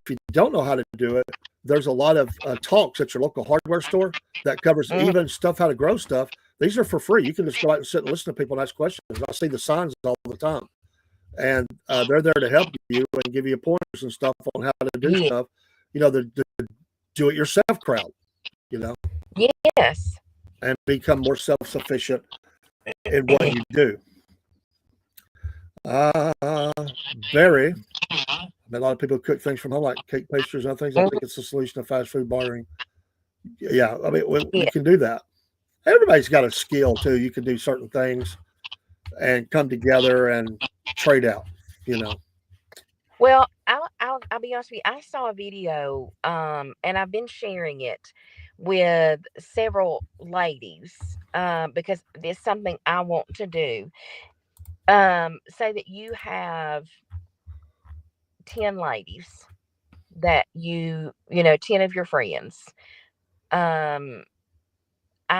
If you don't know how to do it, there's a lot of talks at your local hardware store that covers even stuff, how to grow stuff. These are for free. You can just go out and sit and listen to people and ask questions. I see the signs all the time. And they're there to help you and give you pointers and stuff on how to do stuff. You know, the do-it-yourself crowd, you know. Yes. And become more self-sufficient in what you do. Very. A lot of people cook things from home, like cake pastries and other things. I think it's the solution to fast food bartering. Yeah, I mean, we can do that. Everybody's got a skill too. You can do certain things and come together and trade out. You know. Well, I'll be honest with you. I saw a video, and I've been sharing it with several ladies, because it's something I want to do. Say that you have 10 ladies that you know, 10 of your friends. I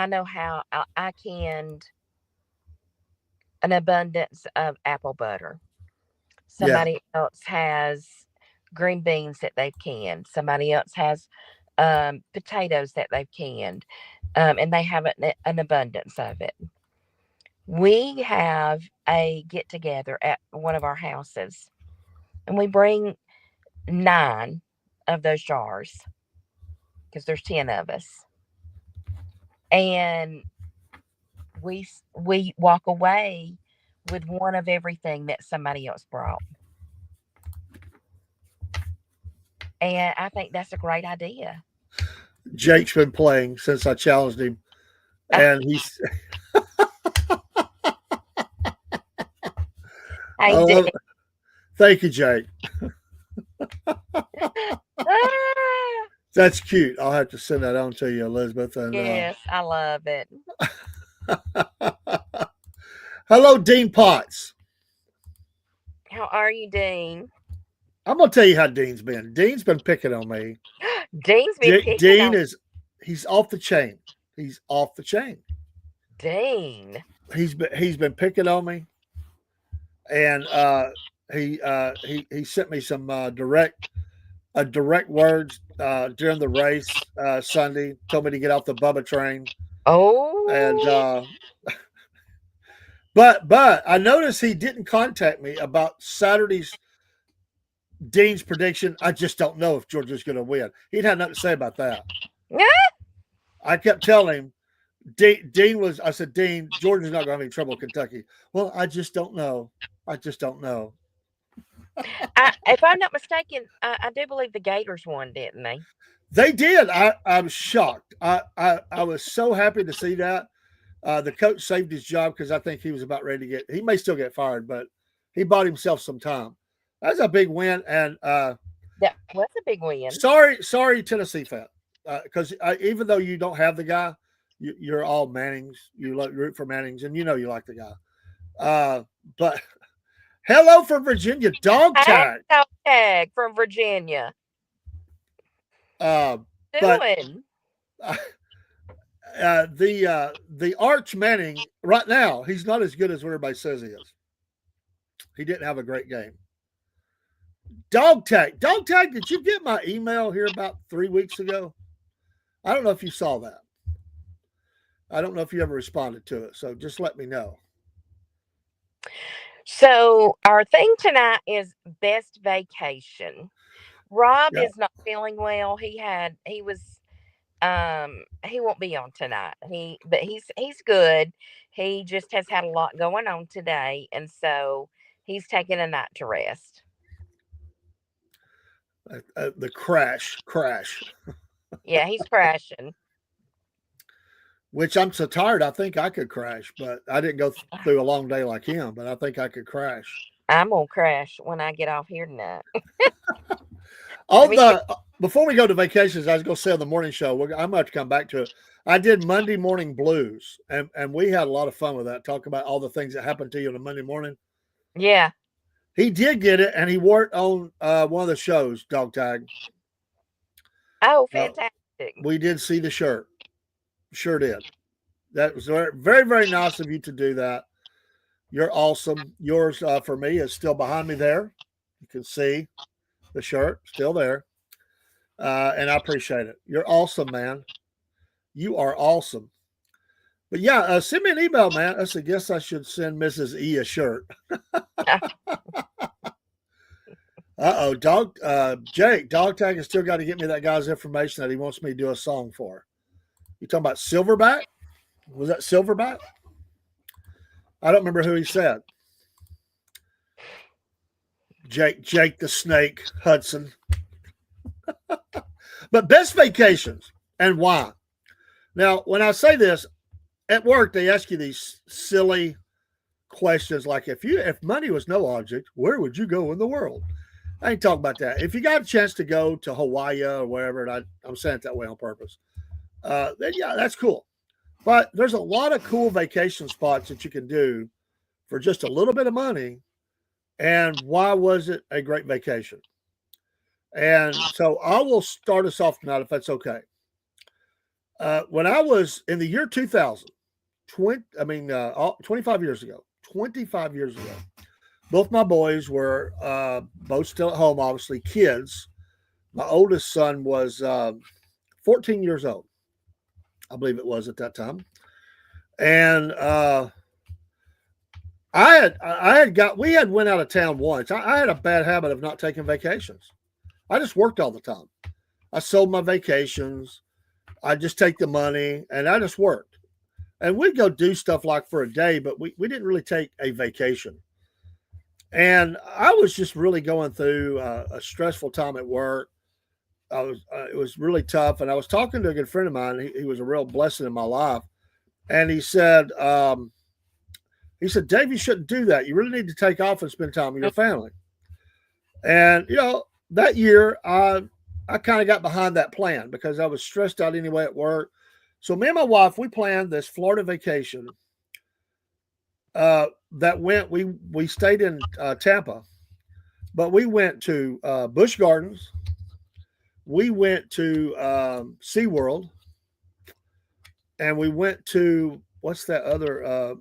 know how I canned an abundance of apple butter. Somebody else has green beans that they've canned. Somebody else has potatoes that they've canned, and they have an abundance of it. We have a get together at one of our houses, and we bring 9 of those jars, because there's 10 of us, and we walk away with one of everything that somebody else brought. And I think that's a great idea. Jake's been playing since I challenged him, and he's thank you, Jake. That's cute. I'll have to send that on to you, Elizabeth. And yes, I love it. Hello, Dean Potts. How are you, Dean? I'm gonna tell you how Dean's been. Dean's been picking on me. Dean's been picking Dean on... he's off the chain. He's off the chain. Dean. He's been picking on me, and he sent me some direct words during the race Sunday. Told me to get off the Bubba train. Oh, and but I noticed he didn't contact me about Saturday's Dean's prediction. I just don't know if Georgia's going to win. He'd had nothing to say about that. Yeah. I kept telling him. I said, Dean, Georgia's not going to have any trouble with Kentucky. Well, I just don't know. If I'm not mistaken, I do believe the Gators won, didn't they? They did. I'm shocked. I was so happy to see that. The coach saved his job because I think he was about ready to he may still get fired, but he bought himself some time. That's a big win. And that was a big win. Sorry, Tennessee fan. Because even though you don't have the guy, you're all Mannings. You root for Mannings, and you know you like the guy. But hello from Virginia, Dog Tag. Dog Tag from Virginia. The Arch Manning right now, he's not as good as what everybody says he is. He didn't have a great game. Dog Tag, did you get my email here about 3 weeks ago? I don't know if you saw that. I don't know if you ever responded to it, so just let me know. So our thing tonight is best vacation. Rob is not feeling well. He won't be on tonight. But he's good. He just has had a lot going on today, and so he's taking a night to rest. The crash. Yeah, he's crashing. which I'm so tired. I think I could crash, but I didn't go through a long day like him, but I think I could crash. I'm gonna crash when I get off here tonight. On the before we go to vacations, I was going to say on the morning show, I'm going to have to come back to it. I did Monday morning blues, and we had a lot of fun with that. Talk about all the things that happened to you on a Monday morning. Yeah. He did get it, and he wore it on one of the shows, Dog Tag. Oh, fantastic. We did see the shirt. Sure did. That was very, very, very nice of you to do that. You're awesome. Yours for me is still behind me there. You can see the shirt still there. And I appreciate it. You're awesome, man. You are awesome. But yeah, send me an email, man. I guess I should send Mrs. E a shirt. Jake, Dog Tag has still got to get me that guy's information that he wants me to do a song for. You talking about Silverback? Was that Silverback? I don't remember who he said. Jake the Snake Hudson. But best vacations and why? Now, when I say this, at work, they ask you these silly questions like, if money was no object, where would you go in the world? I ain't talking about that. If you got a chance to go to Hawaii or wherever, and I'm saying it that way on purpose, then yeah, that's cool. But there's a lot of cool vacation spots that you can do for just a little bit of money. And why was it a great vacation? And so I will start us off tonight, if that's okay. When I was in the year 2000, 25 years ago, both my boys were both still at home, obviously, kids. My oldest son was 14 years old, I believe it was at that time. And we had went out of town once. I had a bad habit of not taking vacations. I just worked all the time. I sold my vacations. I just take the money and I just worked. And we'd go do stuff like for a day, but we didn't really take a vacation. And I was just really going through a stressful time at work. It was really tough. And I was talking to a good friend of mine. He was a real blessing in my life. And he said, Dave, you shouldn't do that. You really need to take off and spend time with your family. And, that year, I kind of got behind that plan because I was stressed out anyway at work. So me and my wife, we planned this Florida vacation we stayed in Tampa, but we went to Busch Gardens. We went to SeaWorld, and we went to, what's that other,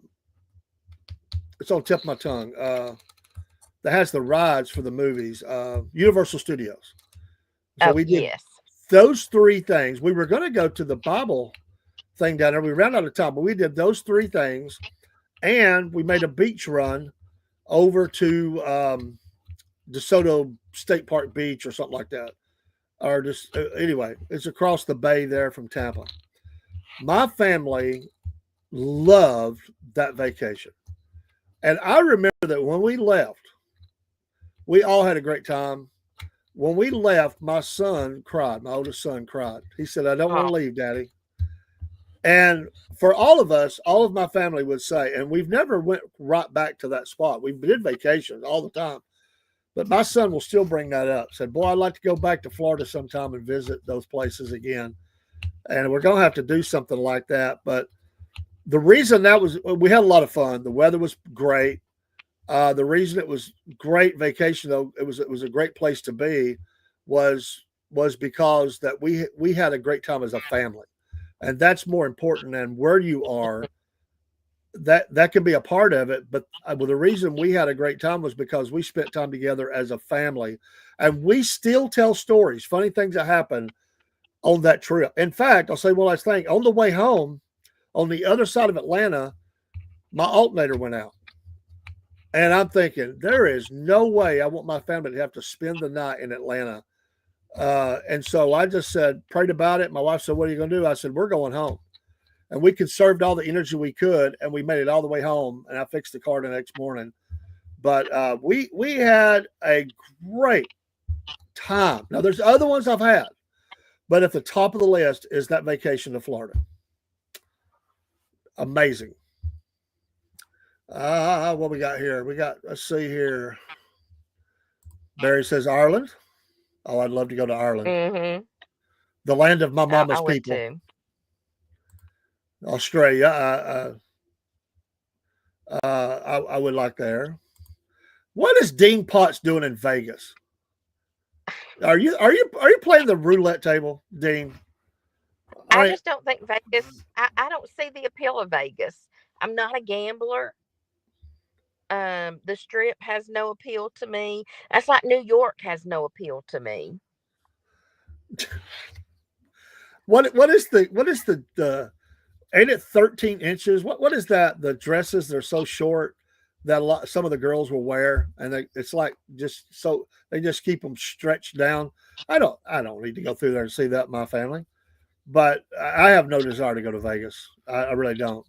it's on the tip of my tongue, that has the rides for the movies, Universal Studios. So we did those three things. We were going to go to the Bible thing down there. We ran out of time, but we did those three things, and we made a beach run over to DeSoto State Park Beach or something like that. Or just anyway, it's across the bay there from Tampa. My family loved that vacation. And I remember that when we left, we all had a great time. When we left, my son cried. My oldest son cried. He said, I don't want to leave, Daddy. And for all of us, all of my family would say, and we've never went right back to that spot. We did vacations all the time. But my son will still bring that up. Said, boy, I'd like to go back to Florida sometime and visit those places again. And we're going to have to do something like that. But the reason we had a lot of fun. The weather was great. The reason it was great vacation, though, it was a great place to be, was because that we had a great time as a family, and that's more important than where you are. That can be a part of it, but the reason we had a great time was because we spent time together as a family, and we still tell stories, funny things that happened on that trip. In fact, I'll say one last thing. On the way home, on the other side of Atlanta, my alternator went out. And I'm thinking, there is no way I want my family to have to spend the night in Atlanta. And so I just prayed about it. My wife said, what are you going to do? I said, we're going home. And we conserved all the energy we could, and we made it all the way home. And I fixed the car the next morning. But we had a great time. Now, there's other ones I've had. But at the top of the list is that vacation to Florida. Amazing. What we got here? Let's see here. Barry says Ireland. Oh, I'd love to go to Ireland. Mm-hmm. The land of my I mama's would people. too. Australia. I would like there. What is Dean Potts doing in Vegas? Are you playing the roulette table, Dean? I just don't think Vegas. I don't see the appeal of Vegas. I'm not a gambler. The Strip has no appeal to me. That's like New York has no appeal to me. What is the ain't it 13 inches? What is that? The dresses, they're so short that some of the girls will wear, and it's like just so they just keep them stretched down. I don't need to go through there and see that, my family, but I have no desire to go to Vegas. I really don't.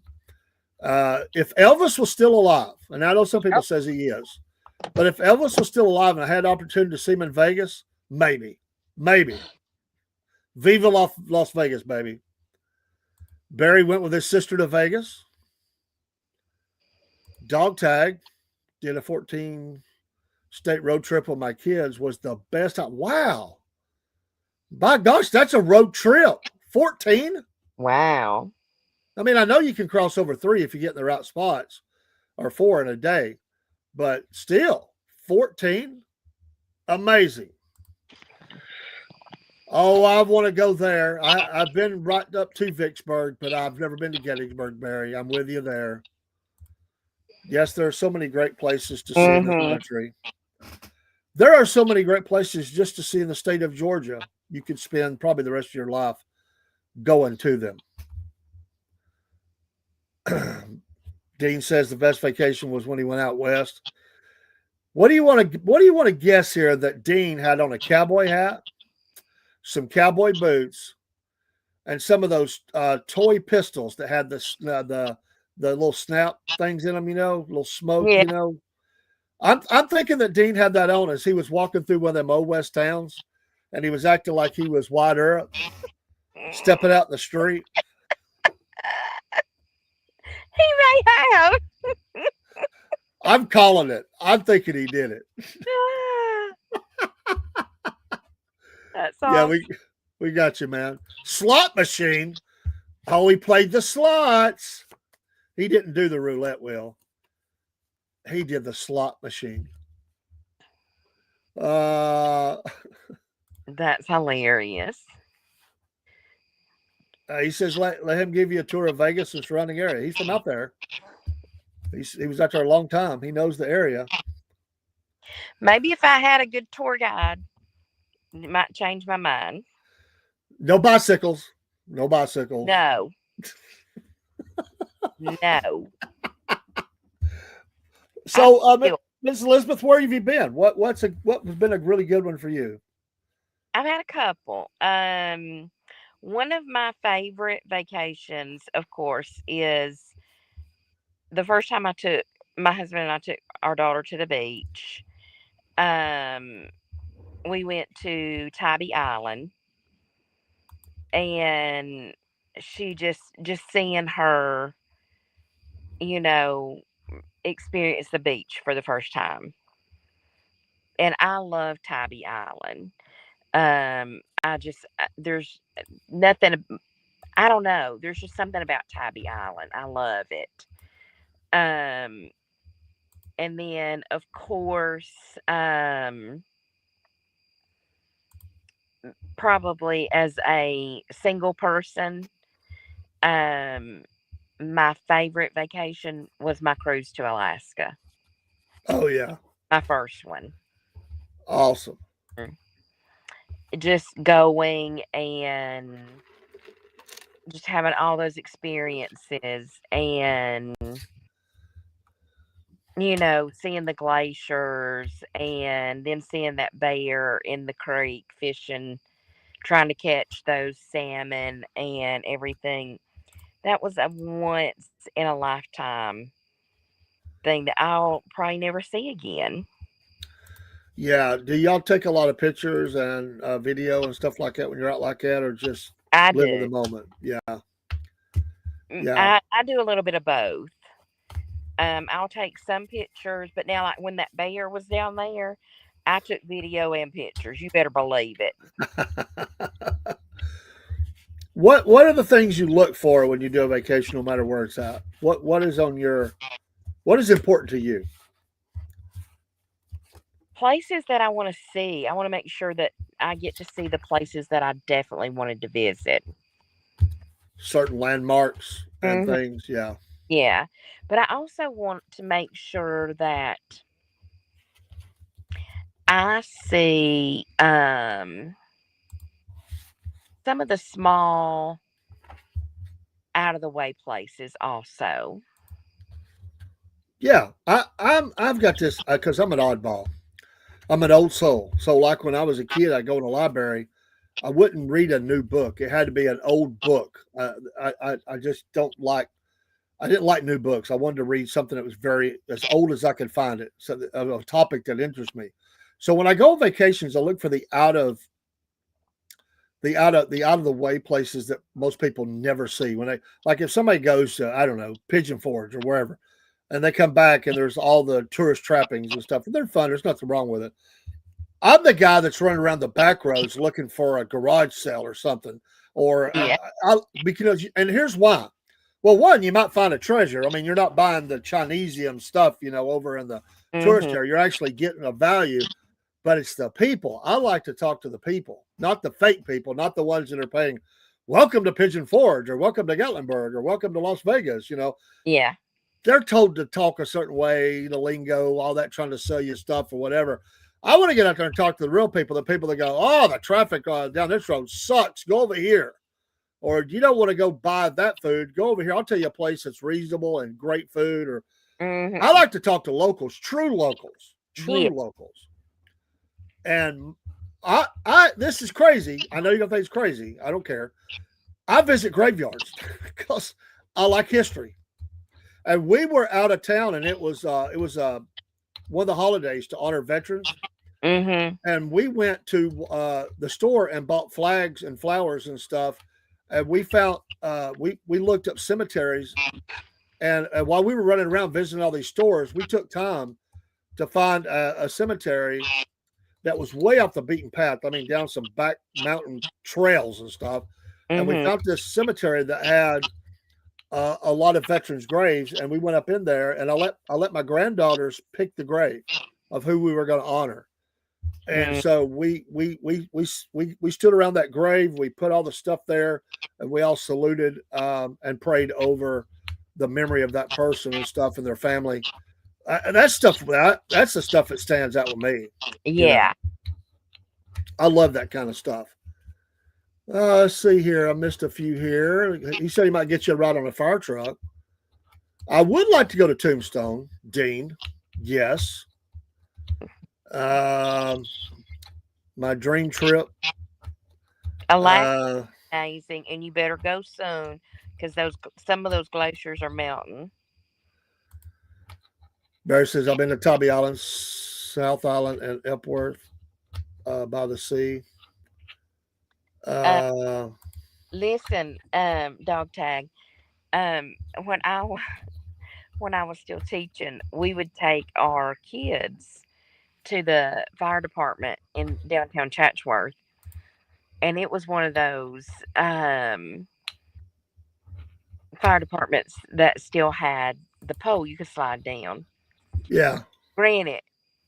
If Elvis was still alive, and I know some people says he is, but if Elvis was still alive and I had the opportunity to see him in Vegas, maybe. Viva Las Vegas, baby. Barry went with his sister to Vegas. Dog tag, did a 14-state road trip with my kids, was the best time. Wow. By gosh, that's a road trip. 14? Wow. I mean, I know you can cross over 3 if you get in the right spots, or 4 in a day, but still, 14? Amazing. Oh, I want to go there. I've been right up to Vicksburg, but I've never been to Gettysburg, Barry. I'm with you there. Yes, there are so many great places to see in the country. There are so many great places just to see in the state of Georgia. You could spend probably the rest of your life going to them. Dean says the best vacation was when he went out west. What do you want to guess here that Dean had on? A cowboy hat, some cowboy boots, and some of those toy pistols that had the little snap things in them, little smoke, Yeah. I'm thinking that Dean had that on as he was walking through one of them old West towns, and he was acting like he was Wyatt Earp, stepping out in the street. He may have. I'm calling it. I'm thinking he did it. That's awesome. Yeah, we got you, man. Slot machine. Oh, he played the slots. He didn't do the roulette wheel. He did the slot machine. That's hilarious. He says, let him give you a tour of Vegas and surrounding area. He's from out there. He was out there a long time. He knows the area. Maybe if I had a good tour guide, it might change my mind. No bicycles. No bicycles. No. No. So, Ms. Elizabeth, where have you been? What's been a really good one for you? I've had a couple. One of my favorite vacations, of course, is the first time my husband and I took our daughter to the beach. We went to Tybee Island, and she just seeing her, experience the beach for the first time. And I love Tybee Island. There's nothing, I don't know. There's just something about Tybee Island. I love it. And then of course, probably as a single person, my favorite vacation was my cruise to Alaska. Oh, yeah. My first one. Awesome. Just going and just having all those experiences and, seeing the glaciers and then seeing that bear in the creek fishing, trying to catch those salmon and everything. That was a once in a lifetime thing that I'll probably never see again. Yeah. Do y'all take a lot of pictures and video and stuff like that when you're out like that, or just I live in do. the moment? Yeah. Yeah. I do a little bit of both. I'll take some pictures, but now like when that bear was down there, I took video and pictures. You better believe it. What are the things you look for when you do a vacation, no matter where it's at? What is on your what is important to you? Places that I want to see. I want to make sure that I get to see the places that I definitely wanted to visit. Certain landmarks and Hmm. things. Yeah. Yeah, but I also want to make sure that I see some of the small out of the way places also. Yeah. I've got this because I'm an oddball. I'm an old soul. So like when I was a kid, I'd go in the library. I wouldn't read a new book. It had to be an old book. I just don't like. I didn't like new books. I wanted to read something that was very as old as I could find it, so that, of a topic that interests me. So when I go on vacations, I look for the out of the way places that most people never see. When they like if somebody goes to I don't know Pigeon Forge or wherever, and they come back and there's all the tourist trappings and stuff, and they're fun. There's nothing wrong with it. I'm the guy that's running around the back roads looking for a garage sale or something, or Yeah. because and here's why. Well, one, you might find a treasure. I mean, you're not buying the Chinesium stuff, over in the tourist Hmm. area. You're actually getting a value, but it's the people. I like to talk to the people, not the fake people, not the ones that are paying. Welcome to Pigeon Forge, or welcome to Gatlinburg, or welcome to Las Vegas. Yeah. They're told to talk a certain way, the lingo, all that, trying to sell you stuff or whatever. I want to get out there and talk to the real people, the people that go, oh, the traffic down this road sucks. Go over here. Or you don't want to go buy that food. Go over here. I'll tell you a place that's reasonable and great food. Or Hmm. I like to talk to locals, true locals, true Yeah. locals. And I this is crazy. I know you're gonna think it's crazy. I don't care. I visit graveyards because I like history. And we were out of town, and it was one of the holidays to honor veterans. Hmm. And we went to the store and bought flags and flowers and stuff. And we found we looked up cemeteries, and while we were running around visiting all these stores, we took time to find a cemetery that was way off the beaten path. I mean, down some back mountain trails and stuff. And we Hmm. found this cemetery that had a lot of veterans' graves, and we went up in there, and I let my granddaughters pick the grave of who we were going to honor. And Hmm. so we stood around that grave. We put all the stuff there, and we all saluted and prayed over the memory of that person and stuff and their family. And that's the stuff that stands out with me. You know, Yeah. I love that kind of stuff. Let's see here. I missed a few here. He said he might get you a ride on a fire truck. I would like to go to Tombstone, Dean. Yes. Um, my dream trip. Alaska Uh, amazing, and you better go soon because some of those glaciers are melting. Barry says I've been to Tybee Island, South Island, and Epworth by the sea. Uh, Uh, Listen, dog tag. Um, when when I was still teaching, we would take our kids to the fire department in downtown Chatsworth, and it was one of those fire departments that still had the pole you could slide down. yeah, Granted,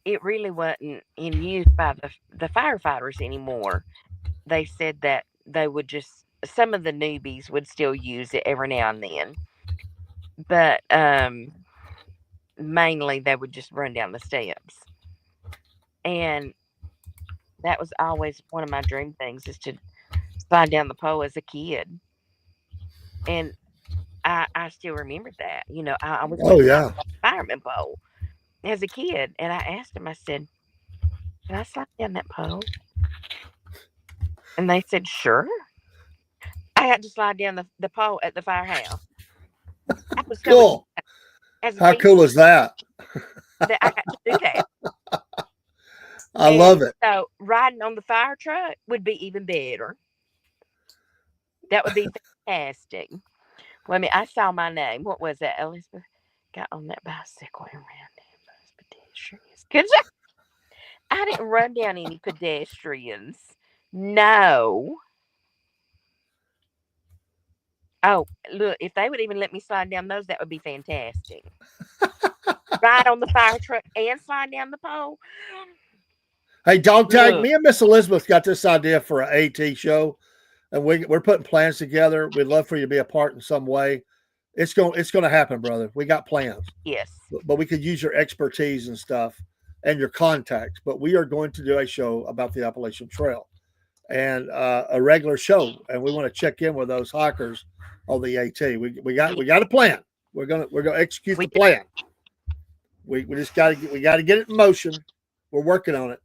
it really wasn't in use by the firefighters anymore. They said that they would just some of the newbies would still use it every now and then, but mainly they would just run down the steps. And that was always one of my dream things is to slide down the pole as a kid. And I still remember that. I was oh thinking about yeah. the fireman pole as a kid, and I asked him. I said, "Can I slide down that pole?" And they said, "Sure." I had to slide down the pole at the firehouse. I was so excited Cool. as a How teacher cool is that? that I got to do that. I And love it. so riding on the fire truck would be even better. That would be fantastic. Wait a minute, I saw my name. What was that? Elizabeth got on that bicycle and ran down those pedestrians. Cause I didn't run down any pedestrians. No. Oh, look, if they would even let me slide down those, that would be fantastic. Ride on the fire truck and slide down the pole. Hey, Dog Tag, Look. me and Miss Elizabeth got this idea for an AT show, and we're putting plans together. We'd love for you to be a part in some way. It's going to happen, brother. We got plans, Yes. but we could use your expertise and stuff and your contacts. But we are going to do a show about the Appalachian Trail and a regular show, and we want to check in with those hikers on the AT. We got a plan. We're gonna execute the plan. We just got to get it in motion. We're working on it,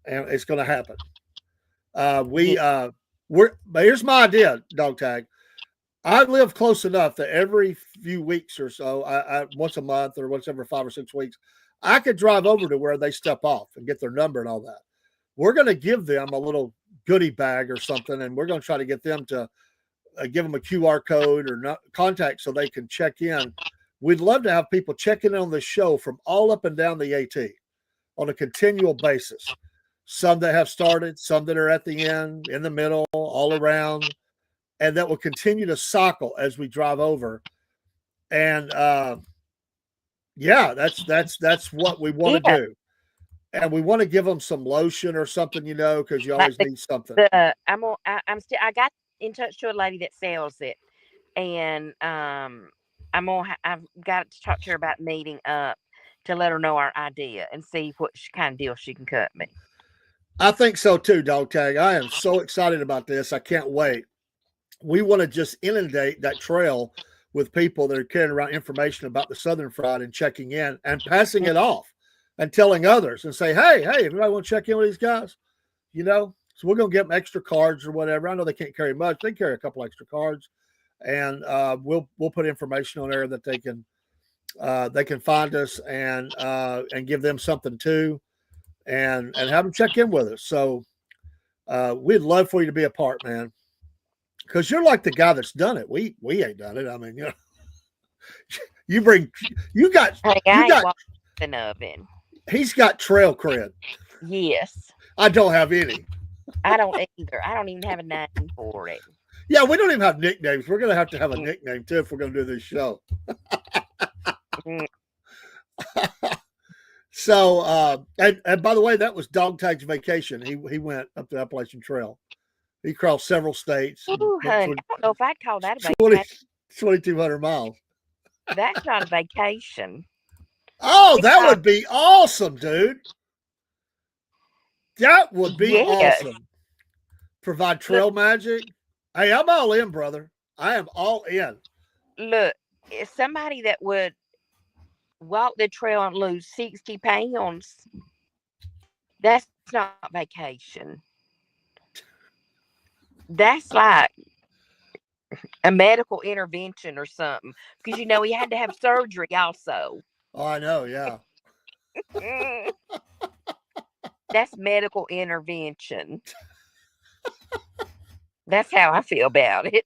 and it's going to happen. But here's my idea, Dog Tag. I live close enough that every few weeks or so, I once a month or once every 5 or 6 weeks, I could drive over to where they step off and get their number and all that. We're going to give them a little goodie bag or something, and we're going to try to get them to give them a QR code or contact so they can check in. We'd love to have people checking in on the show from all up and down the AT on a continual basis. Some that have started, some that are at the end, in the middle, all around, and that will continue to cycle as we drive over. And that's what we want to do. And we want to give them some lotion or something, because you always need something. I got in touch to a lady that sells it, and I've got to talk to her about meeting up to let her know our idea and see what kind of deal she can cut me. I think so too, Dog Tag. I am so excited about this. I can't wait. We want to just inundate that trail with people that are carrying around information about the Southern Fried and checking in and passing it off and telling others and say, hey, everybody want to check in with these guys? So we're going to get them extra cards or whatever. I know they can't carry much. They carry a couple extra cards, and we'll put information on there that they can find us and give them something too, and have them check in with us. So we'd love for you to be a part, man, because you're like the guy that's done it. We ain't done it. I mean, he's got trail cred. Yes. I don't have any. I don't either. I don't even have a name for it. Yeah, we don't even have nicknames. We're going to have a nickname too if we're going to do this show. So, and by the way, that was Dog Tag's vacation. He went up the Appalachian Trail. He crossed several states. Ooh, honey, I don't know if I'd call that a vacation. 2,200 miles. That's not a vacation. Oh, that would be awesome, dude. That would be awesome. Provide trail magic. Hey, I'm all in, brother. I am all in. Look, it's somebody that would walk the trail and lose 60 pounds. That's not vacation. That's like a medical intervention or something, because he had to have surgery also. Oh, I know, yeah. That's medical intervention. That's how I feel about it.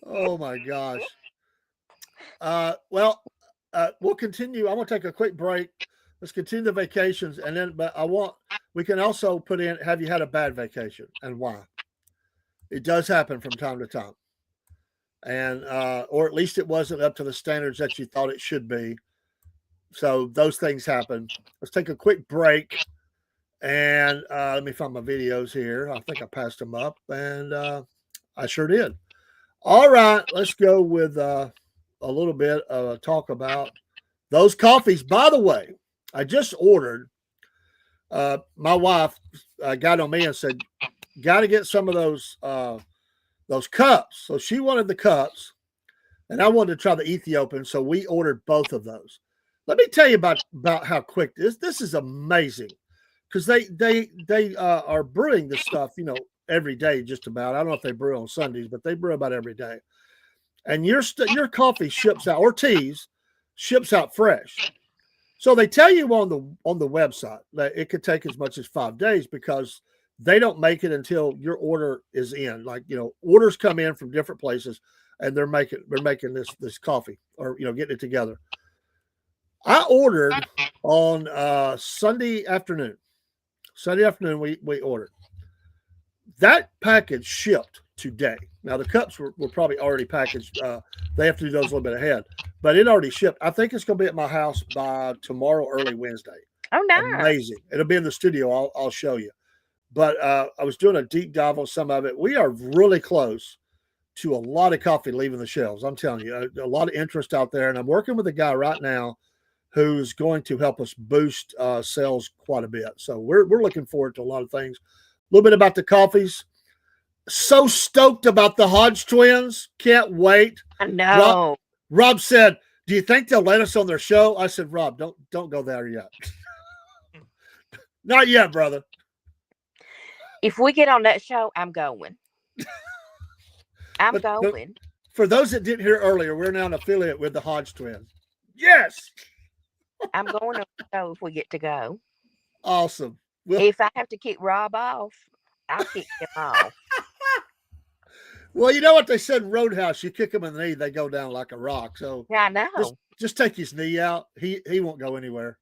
Oh my gosh. We'll continue. I'm gonna take a quick break. Let's continue the vacations, and then we can also put in, have you had a bad vacation and why? It does happen from time to time. And or at least it wasn't up to the standards that you thought it should be. So those things happen. Let's take a quick break. And let me find my videos here. I think I passed them up, and I sure did. All right, let's go with a little bit of talk about those coffees. By the way, I just ordered. My wife got on me and said, "Got to get some of those cups." So she wanted the cups, and I wanted to try the Ethiopian. So we ordered both of those. Let me tell you about how quick this is amazing. Because they are brewing this stuff, every day just about. I don't know if they brew on Sundays, but they brew about every day. And your coffee ships out, or teas ships out fresh. So they tell you on the website that it could take as much as 5 days because they don't make it until your order is in. Like, orders come in from different places. and they're making this coffee, or getting it together. I ordered on Sunday afternoon. Sunday afternoon, we ordered. That package shipped today. Now, the cups were probably already packaged. They have to do those a little bit ahead, but it already shipped. I think it's going to be at my house by tomorrow, early Wednesday. Oh, nice. Amazing. It'll be in the studio. I'll show you. But I was doing a deep dive on some of it. We are really close to a lot of coffee leaving the shelves. I'm telling you, a lot of interest out there. And I'm working with a guy right now who's going to help us boost sales quite a bit. So we're looking forward to a lot of things. A little bit about the coffees. So stoked about the Hodge twins. Can't wait. I know. Rob said, "Do you think they'll let us on their show?" I said, "Rob, don't go there yet." Not yet, brother. If we get on that show, I'm going. I'm going. For those that didn't hear earlier, we're now an affiliate with the Hodge twins. Yes. I'm going on the show if we get to go. Awesome. If I have to kick Rob off, I'll kick him off. Well, you know what they said in Roadhouse? You kick them in the knee, they go down like a rock. So Yeah, I know. just take his knee out. He won't go anywhere.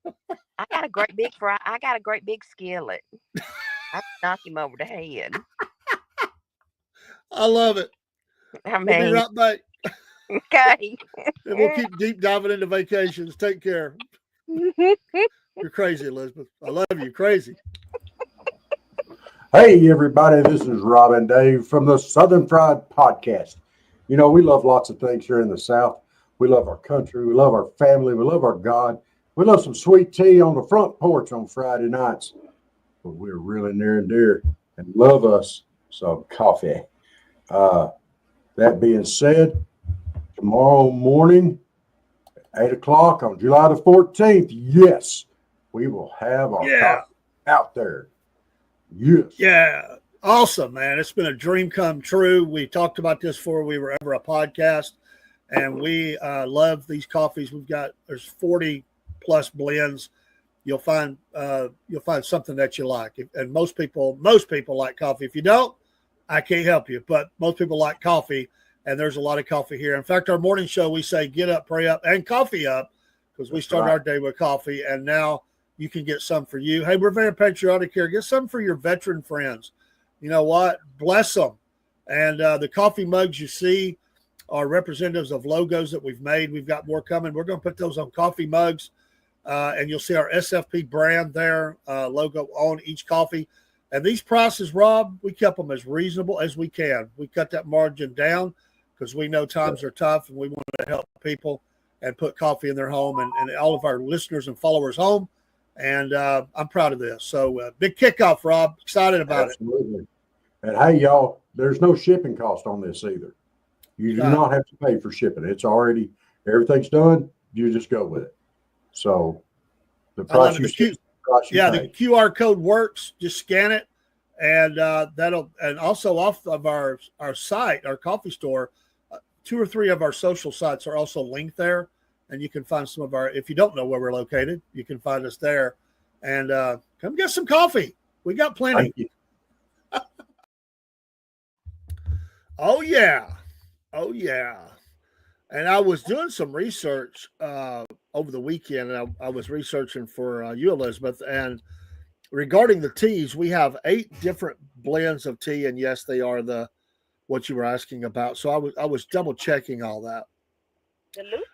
I got a great big skillet. I can knock him over the head. I love it. I We'll be mean, right back. okay. And we'll keep deep diving into vacations. Take care. You're crazy, Elizabeth. I love you. Crazy. Hey, everybody, this is Rob and Dave from the Southern Fried Podcast. You know, we love lots of things here in the South. We love our country. We love our family. We love our God. We love some sweet tea on the front porch on Friday nights. But we're really near and dear and love us some coffee. That being said, tomorrow morning, 8 o'clock on July the 14th, yes, we will have our coffee out there. Yes. Yeah. Awesome, man. It's been a dream come true. We talked about this before we were ever a podcast, and we love these coffees. There's 40 plus blends. You'll find something that you like. And most people like coffee. If you don't, I can't help you, but most people like coffee, and there's a lot of coffee here. In fact, our morning show, we say get up, pray up, and coffee up, because we start our day with coffee, and now you can get some for you. Hey, we're very patriotic here. Get some for your veteran friends. You know what? Bless them. And the coffee mugs you see are representatives of logos that we've made. We've got more coming. We're going to put those on coffee mugs, and you'll see our SFP brand there, logo on each coffee. And these prices, Rob, we kept them as reasonable as we can. We cut that margin down because we know times are tough, and we want to help people and put coffee in their home and all of our listeners and followers home. And I'm proud of this. So big kickoff, Rob. Excited about Absolutely. And hey, y'all, there's no shipping cost on this either. You do not have to pay for shipping. It's already, everything's done. You just go with it. So the price you see, the QR code works. Just scan it, and and also off of our site, our coffee store, 2 or 3 of our social sites are also linked there. And you can find some of our, if you don't know where we're located, you can find us there. And come get some coffee. We got plenty. Oh, yeah. And I was doing some research over the weekend, and I was researching for you, Elizabeth. And regarding the teas, we have 8 different blends of tea. And yes, they are what you were asking about. So I was double checking all that.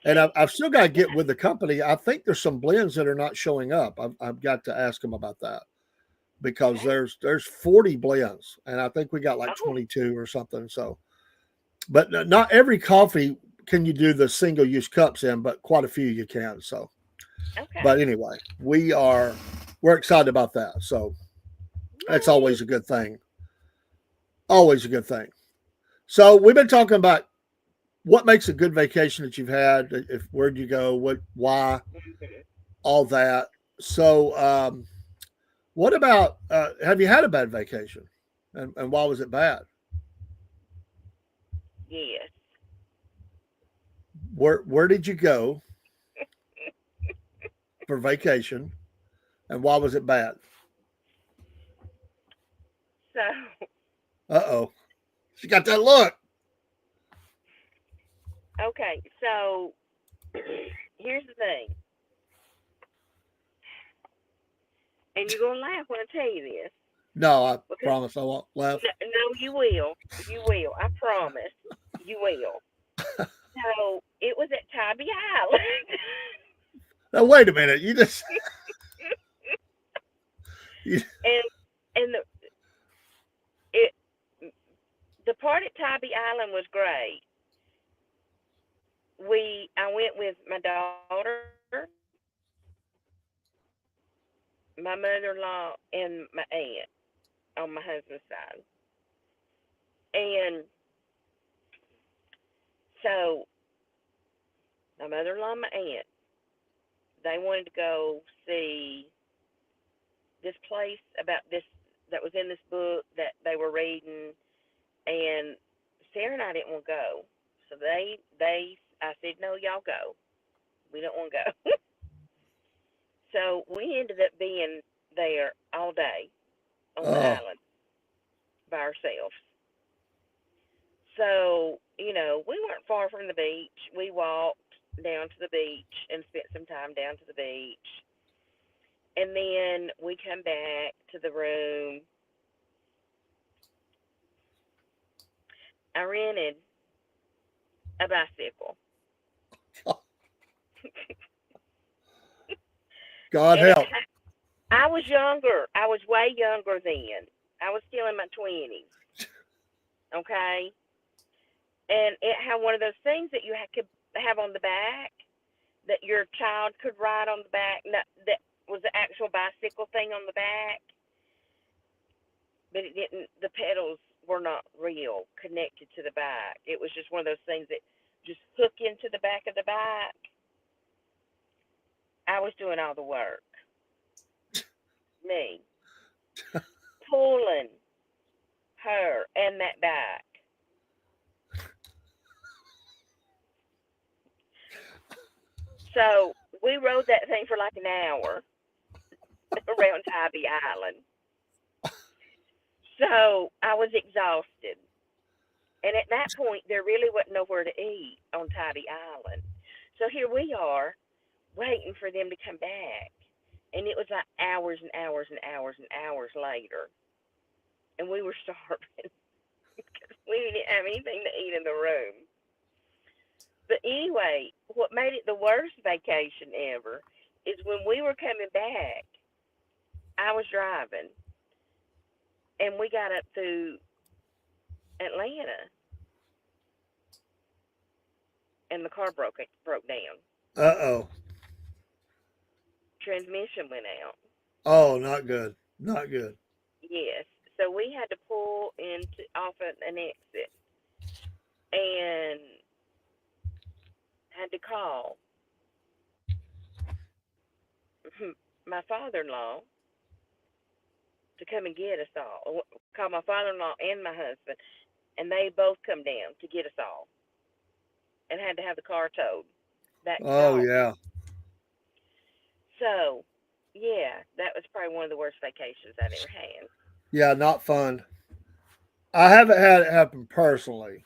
And I've still got to get with the company. I think there's some blends that are not showing up. I've got to ask them about that, because there's 40 blends, and I think we got like 22 or something. So, but not every coffee can you do the single use cups in, but quite a few you can. So, but anyway, we're excited about that. So that's always a good thing. Always a good thing. So we've been talking about what makes a good vacation that you've had. Where'd you go? Why? All that. So, what about? Have you had a bad vacation, and why was it bad? Yes. Where did you go for vacation, and why was it bad? So. Uh-oh. She got that look. Okay, so here's the thing, and you're gonna laugh when I tell you this. No, I Because promise I won't laugh. no, you will. You will. I promise. You will. So it was at Tybee Island. Now, wait a minute. You just you, and it the part at Tybee Island was great. I went with my daughter, my mother-in-law, and my aunt on my husband's side. And so my mother-in-law and my aunt, they wanted to go see this place about this that was in this book that they were reading, and Sarah and I didn't want to go. So I said, no, y'all go. We don't want to go. So we ended up being there all day on the oh, island by ourselves. So, we weren't far from the beach. We walked down to the beach and spent some time down to the beach. And then we come back to the room. I rented a bicycle. God And help. I was younger. I was way younger then. I was still in my 20s. Okay? And it had one of those things that you could have on the back that your child could ride on the back. That was the actual bicycle thing on the back. But it didn't, the pedals were not real connected to the back. It was just one of those things that just hook into the back of the bike. I was doing all the work. Me. Pulling her and that bike. So we rode that thing for like an hour around Tybee Island. So I was exhausted. And at that point, there really wasn't nowhere to eat on Tybee Island. So here we are, waiting for them to come back. And it was like hours and hours and hours and hours later. And we were starving because we didn't have anything to eat in the room. But anyway, what made it the worst vacation ever is when we were coming back, I was driving, and we got up to Atlanta, and the car broke down. Uh-oh. Transmission went out. Oh, not good. Not good. Yes. So we had to pull off at an exit and had to call my father-in-law to come and get us all. Call my father-in-law and my husband, and they both come down to get us all, and had to have the car towed back to Oh, Dalton. yeah. So, yeah, that was probably one of the worst vacations I've ever had. Yeah, not fun. I haven't had it happen personally,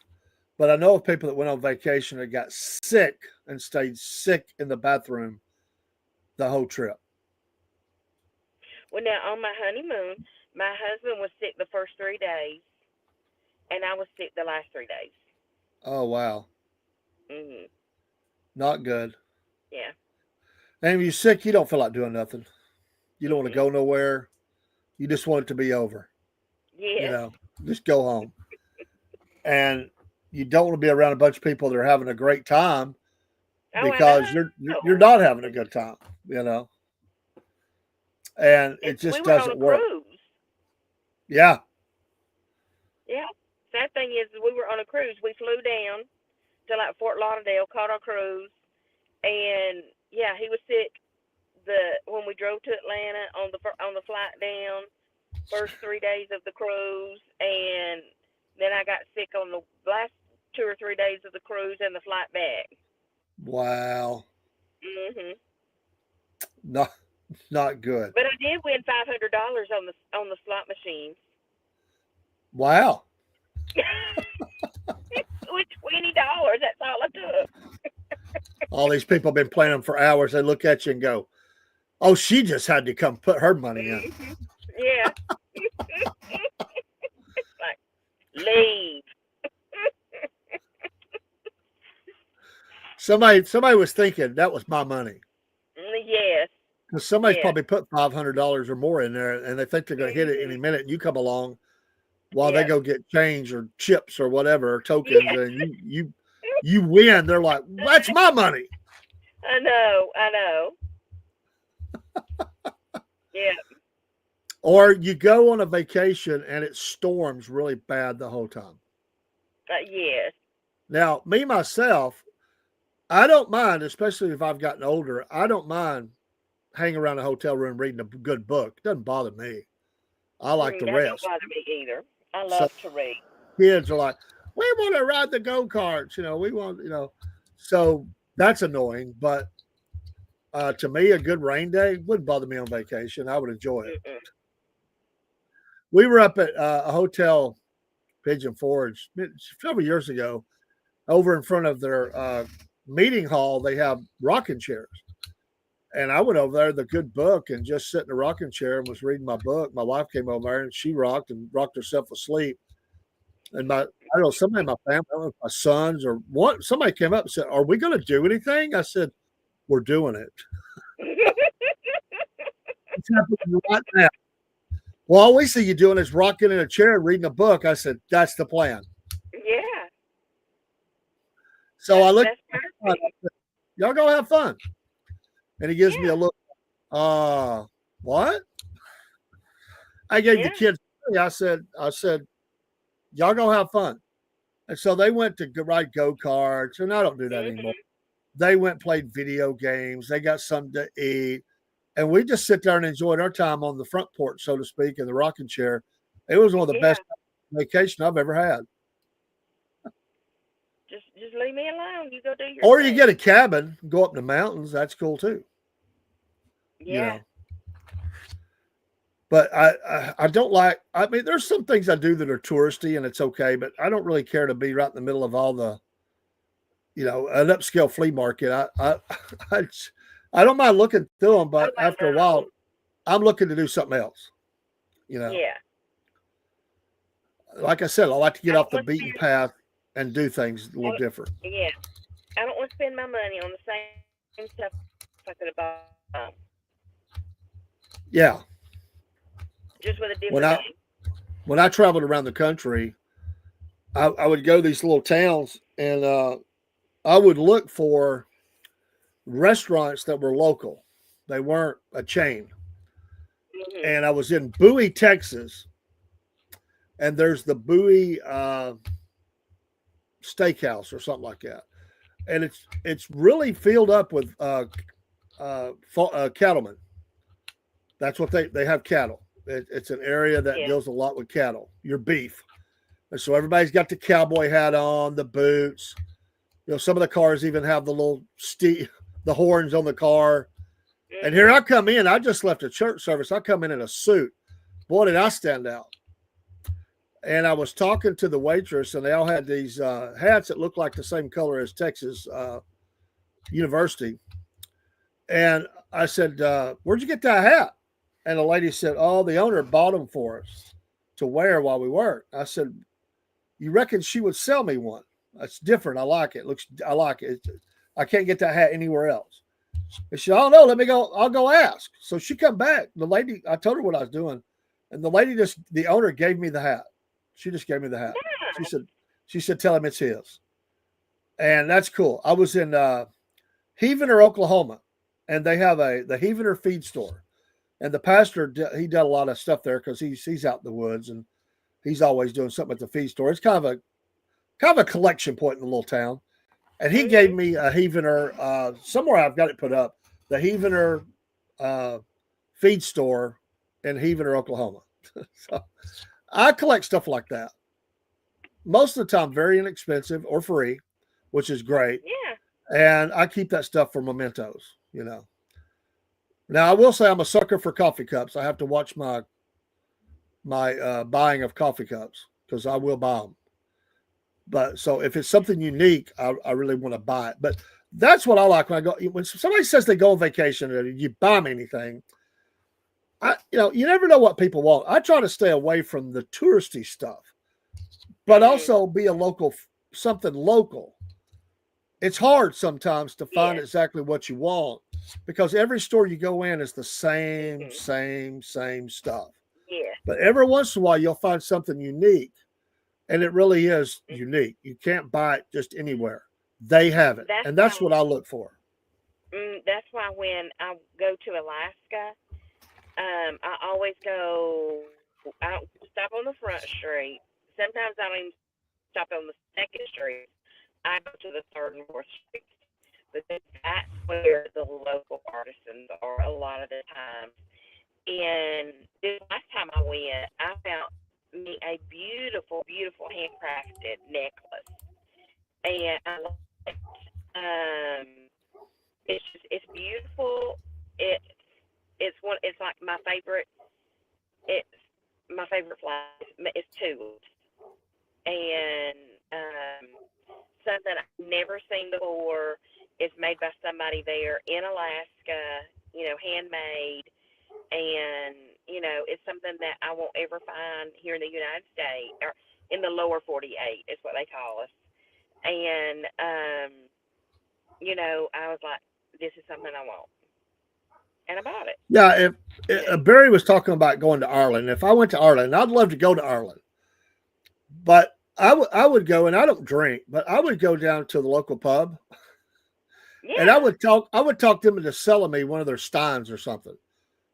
but I know of people that went on vacation and got sick and stayed sick in the bathroom the whole trip. Well, now, on my honeymoon, my husband was sick the first 3 days, and I was sick the last 3 days. Oh, wow. Hmm. Not good. Yeah. And when you're sick, you don't feel like doing nothing. You don't want to Mm-mm. go nowhere. You just want it to be over. Yes. Just go home. And you don't want to be around a bunch of people that are having a great time because you're not having a good time, And it just doesn't work. Cruise. Yeah. Yeah. Sad thing is, we were on a cruise. We flew down to like Fort Lauderdale, caught our cruise, and yeah, he was sick. When we drove to Atlanta on the flight down, first 3 days of the cruise, and then I got sick on the last 2 or 3 days of the cruise and the flight back. Wow. Mhm. Not good. But I did win $500 on the slot machines. Wow. with $20. That's all I took. All these people have been playing them for hours. They look at you and go, "Oh, she just had to come put her money in." Mhm. Yeah. Like, leave. Somebody was thinking that was my money. Yes. Because somebody's Yeah. probably put $500 or more in there, and they think they're going to hit it any minute. And you come along while they Yeah. go get change or chips or whatever or tokens, Yeah. and you win. They're like, "That's my money." I know. Yeah. Or you go on a vacation and it storms really bad the whole time. Yes. Now, me myself, I don't mind, especially if I've gotten older. I don't mind hanging around a hotel room reading a good book. It doesn't bother me. I like to That rest. don't bother me either. I So love to read. kids are like, "We want to ride the go-karts, we want, so that's annoying. But to me, a good rain day wouldn't bother me on vacation. I would enjoy it. Mm-mm. We were up at a hotel, Pigeon Forge, several years ago. Over in front of their meeting hall, they have rocking chairs. And I went over there, the good book, and just sat in a rocking chair and was reading my book. My wife came over there and she rocked herself asleep. And I don't know, somebody in my family, I don't know if my sons or what, somebody came up and said, "Are we going to do anything?" I said, "We're doing it. It's happening right now." "Well, all we see you doing is rocking in a chair and reading a book." I said, "That's the plan." Yeah. So I looked, That's perfect. "Y'all go have fun." And he gives me Yeah. a look, what? I gave the Yeah. kids, I said, "Y'all go have fun." And so they went to ride go-karts, and I don't do that anymore. Mhm. They went, played video games. They got something to eat. And we just sit there and enjoyed our time on the front porch, so to speak, in the rocking chair. It was one of the Yeah. best vacation I've ever had. Just leave me alone. You go do your Or you thing. get a cabin, go up in the mountains. That's cool too. Yeah. But I don't like. I mean, there's some things I do that are touristy, and it's okay. But I don't really care to be right in the middle of all the, an upscale flea market. I don't mind looking through them, but Oh, I after a know. while, I'm looking to do something else. Yeah. Like I said, I like to get I off the don't want to beaten spend. path and do things a little different. Yeah. I don't want to spend my money on the same stuff I could have bought. Yeah. Just with a When different I name. when I traveled around the country, I would go to these little towns and I would look for restaurants that were local. They weren't a chain. Mhm. And I was in Bowie, Texas, and there's the Bowie Steakhouse or something like that, and it's really filled up with cattlemen. That's what they have cattle. It's an area that Yeah. deals a lot with cattle, your beef, and so everybody's got the cowboy hat on, the boots. Some of the cars even have the little the horns on the car. And here I come in. I just left a church service. I come in a suit. Boy, did I stand out. And I was talking to the waitress, and they all had these hats that looked like the same color as Texas University. And I said, "Where'd you get that hat?" And the lady said, "Oh, the owner bought them for us to wear while we work." I said, "You reckon she would sell me one?" "That's different. I like it. I like it. I can't get that hat anywhere else." And she said, "Oh no, let me go. I'll go ask." So she come back. The lady, I told her what I was doing, and the owner gave me the hat. She just gave me the hat. Yeah. She said, "Tell him it's his," and that's cool. I was in Heavener, Oklahoma, and they have the Heavener feed store, and the pastor he did a lot of stuff there because he's out in the woods and he's always doing something at the feed store. It's kind of a collection point in the little town. And he gave me a Heavener, somewhere I've got it put up, the Heavener feed store in Heavener, Oklahoma. So I collect stuff like that. Most of the time, very inexpensive or free, which is great. Yeah. And I keep that stuff for mementos, Now, I will say I'm a sucker for coffee cups. I have to watch my buying of coffee cups because I will buy them. But so if it's something unique, I really want to buy it. But that's what I like when I go. When somebody says they go on vacation and you buy me anything, you never know what people want. I try to stay away from the touristy stuff, but also be a local, something local. It's hard sometimes to find exactly what you want because every store you go in is the same stuff. Yeah. But every once in a while, you'll find something unique, and it really is unique. You can't buy it just anywhere. They have it, and that's what I look for. That's why when I go to Alaska, I always go. I don't stop on the front street. Sometimes I don't even stop on the second street. I go to the third and fourth streets because that's where the local artisans are a lot of the time. And this last time I went, I found me a beautiful, beautiful handcrafted necklace, and I love it. It's beautiful. It's like my favorite. It's my favorite flag. It's tulips, and something I've never seen before. It's made by somebody there in Alaska. Handmade. And, it's something that I won't ever find here in the United States or in the lower 48 is what they call us. And, I was like, this is something I want. And I bought it. Yeah. If Barry was talking about going to Ireland, if I went to Ireland, I'd love to go to Ireland. But I would go, and I don't drink, but I would go down to the local pub. Yeah. And I would talk them into selling me one of their steins or something.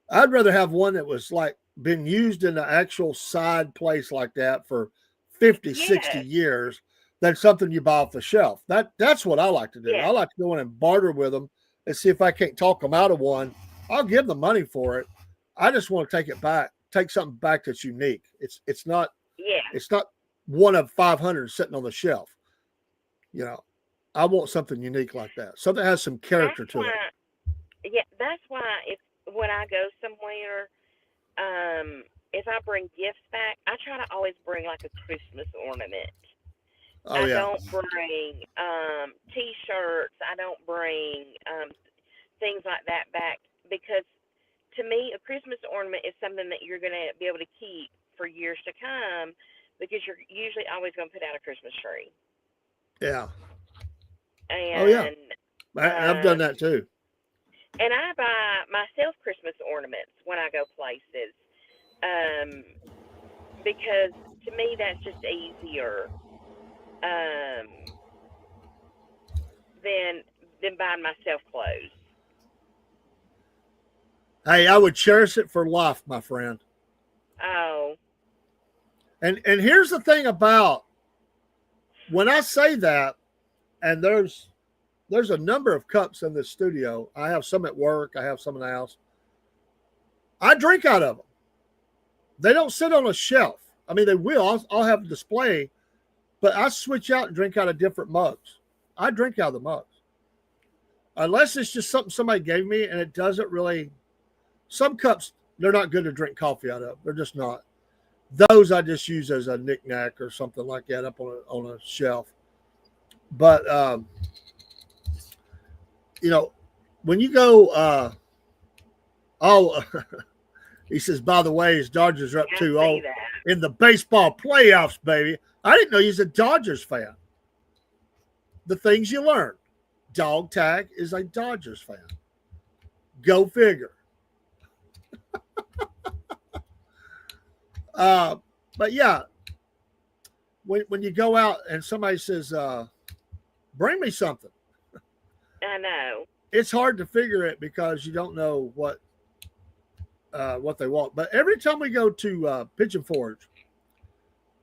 I'd rather have one that was like been used in an actual side place like that for 50, 60 years than something you buy off the shelf. That's what I like to do. I like to go in and barter with them and see if I can't talk them out of one. I'll give them money for it. I just want to take something back that's unique. It's not one of 500 sitting on the shelf. I want something unique like that. Something that has some character to it. Yeah, that's why when I go somewhere, if I bring gifts back, I try to always bring like a Christmas ornament. I don't bring T-shirts. I don't bring things like that back because to me, a Christmas ornament is something that you're going to be able to keep for years to come because you're usually always going to put out a Christmas tree. Yeah. And, I've done that too. And I buy myself Christmas ornaments when I go places because to me that's just easier than buying myself clothes. Hey, I would cherish it for life, my friend. Oh. And here's the thing about when I say that, and there's a number of cups in this studio. I have some at work. I have some in the house. I drink out of them. They don't sit on a shelf. I mean, they will. I'll have a display, but I switch out and drink out of different mugs. I drink out of the mugs. Unless it's just something somebody gave me and it doesn't really. Some cups, they're not good to drink coffee out of. They're just not. Those I just use as a knickknack or something like that up on a shelf. But, when you go, he says, by the way, his Dodgers are up 2-0 in the baseball playoffs, baby. I didn't know he's a Dodgers fan. The things you learn. Dog Tag is a Dodgers fan. Go figure. But yeah, when you go out and somebody says, bring me something. I know. It's hard to figure it because you don't know what they want. But every time we go to Pigeon Forge,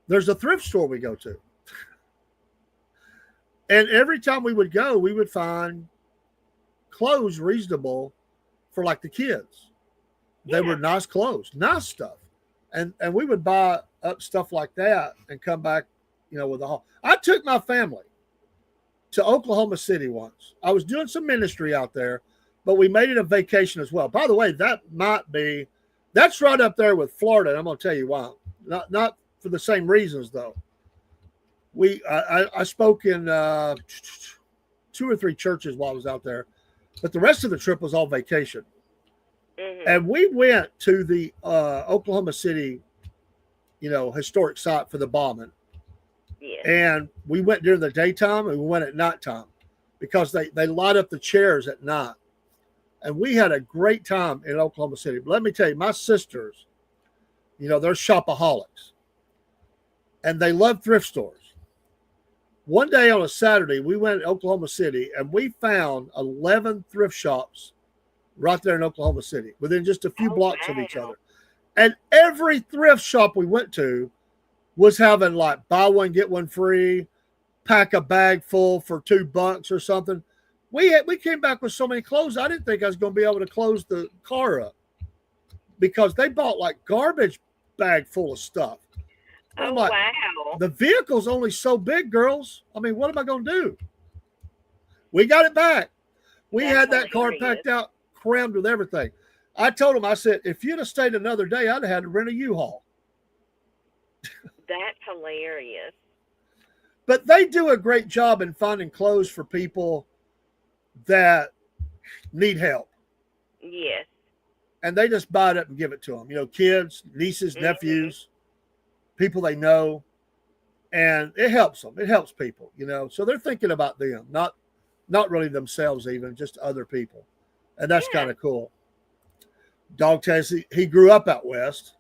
there's a thrift store we go to. And every time we would go, we would find clothes reasonable for like the kids. They were nice clothes, nice stuff. And we would buy up stuff like that and come back, with a haul. I took my family to Oklahoma City once. I was doing some ministry out there, but we made it a vacation as well. By the way, that's right up there with Florida. And I'm going to tell you why. Not for the same reasons though. I spoke in 2 or 3 churches while I was out there, but the rest of the trip was all vacation. Mm-hmm. And we went to the Oklahoma City, historic site for the bombing. Yes. And we went during the daytime and we went at nighttime because they light up the chairs at night. And we had a great time in Oklahoma City. But let me tell you, my sisters, they're shopaholics. And they love thrift stores. One day on a Saturday, we went to Oklahoma City and we found 11 thrift shops right there in Oklahoma City, within just a few blocks of each other. And every thrift shop we went to was having like buy one, get one free, pack a bag full for $2 or something. We came back with so many clothes, I didn't think I was going to be able to close the car up because they bought like garbage bag full of stuff. Oh, like, wow. The vehicle's only so big, girls. I mean, what am I going to do? We got it back. We That's had that car hilarious. packed out, crammed with everything. I told him, I said, if you'd have stayed another day, I'd have had to rent a U-Haul. That's hilarious. But they do a great job in finding clothes for people that need help. Yes. And they just buy it up and give it to them. Kids, nieces, Mhm. nephews, people they know. And it helps them. It helps people, So they're thinking about them, not really themselves even, just other people. And that's Yeah. kind of cool. Dog tells he grew up out west,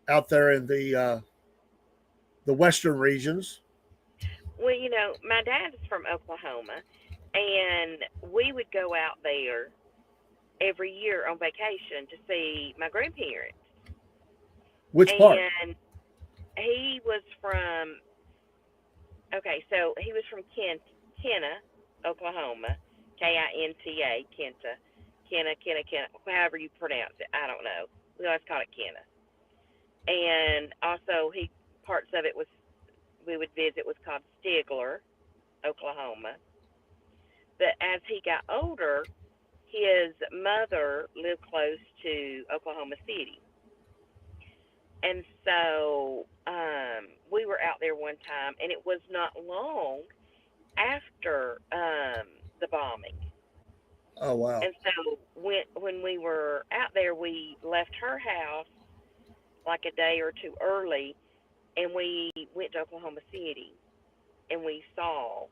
out there in the western regions. Well, my dad's from Oklahoma, and we would go out there every year on vacation to see my grandparents. Which part? And he was from, so he was from Kenna, Oklahoma, Kinta, Kenna, however you pronounce it. I don't know. We always call it Kenna. And also, parts of it we would visit was called Stigler, Oklahoma. But as he got older, his mother lived close to Oklahoma City. And so we were out there one time, and it was not long after the bombing. Oh, wow. And so when we were out there, we left her house like a day or two early, and we went to Oklahoma City, and we saw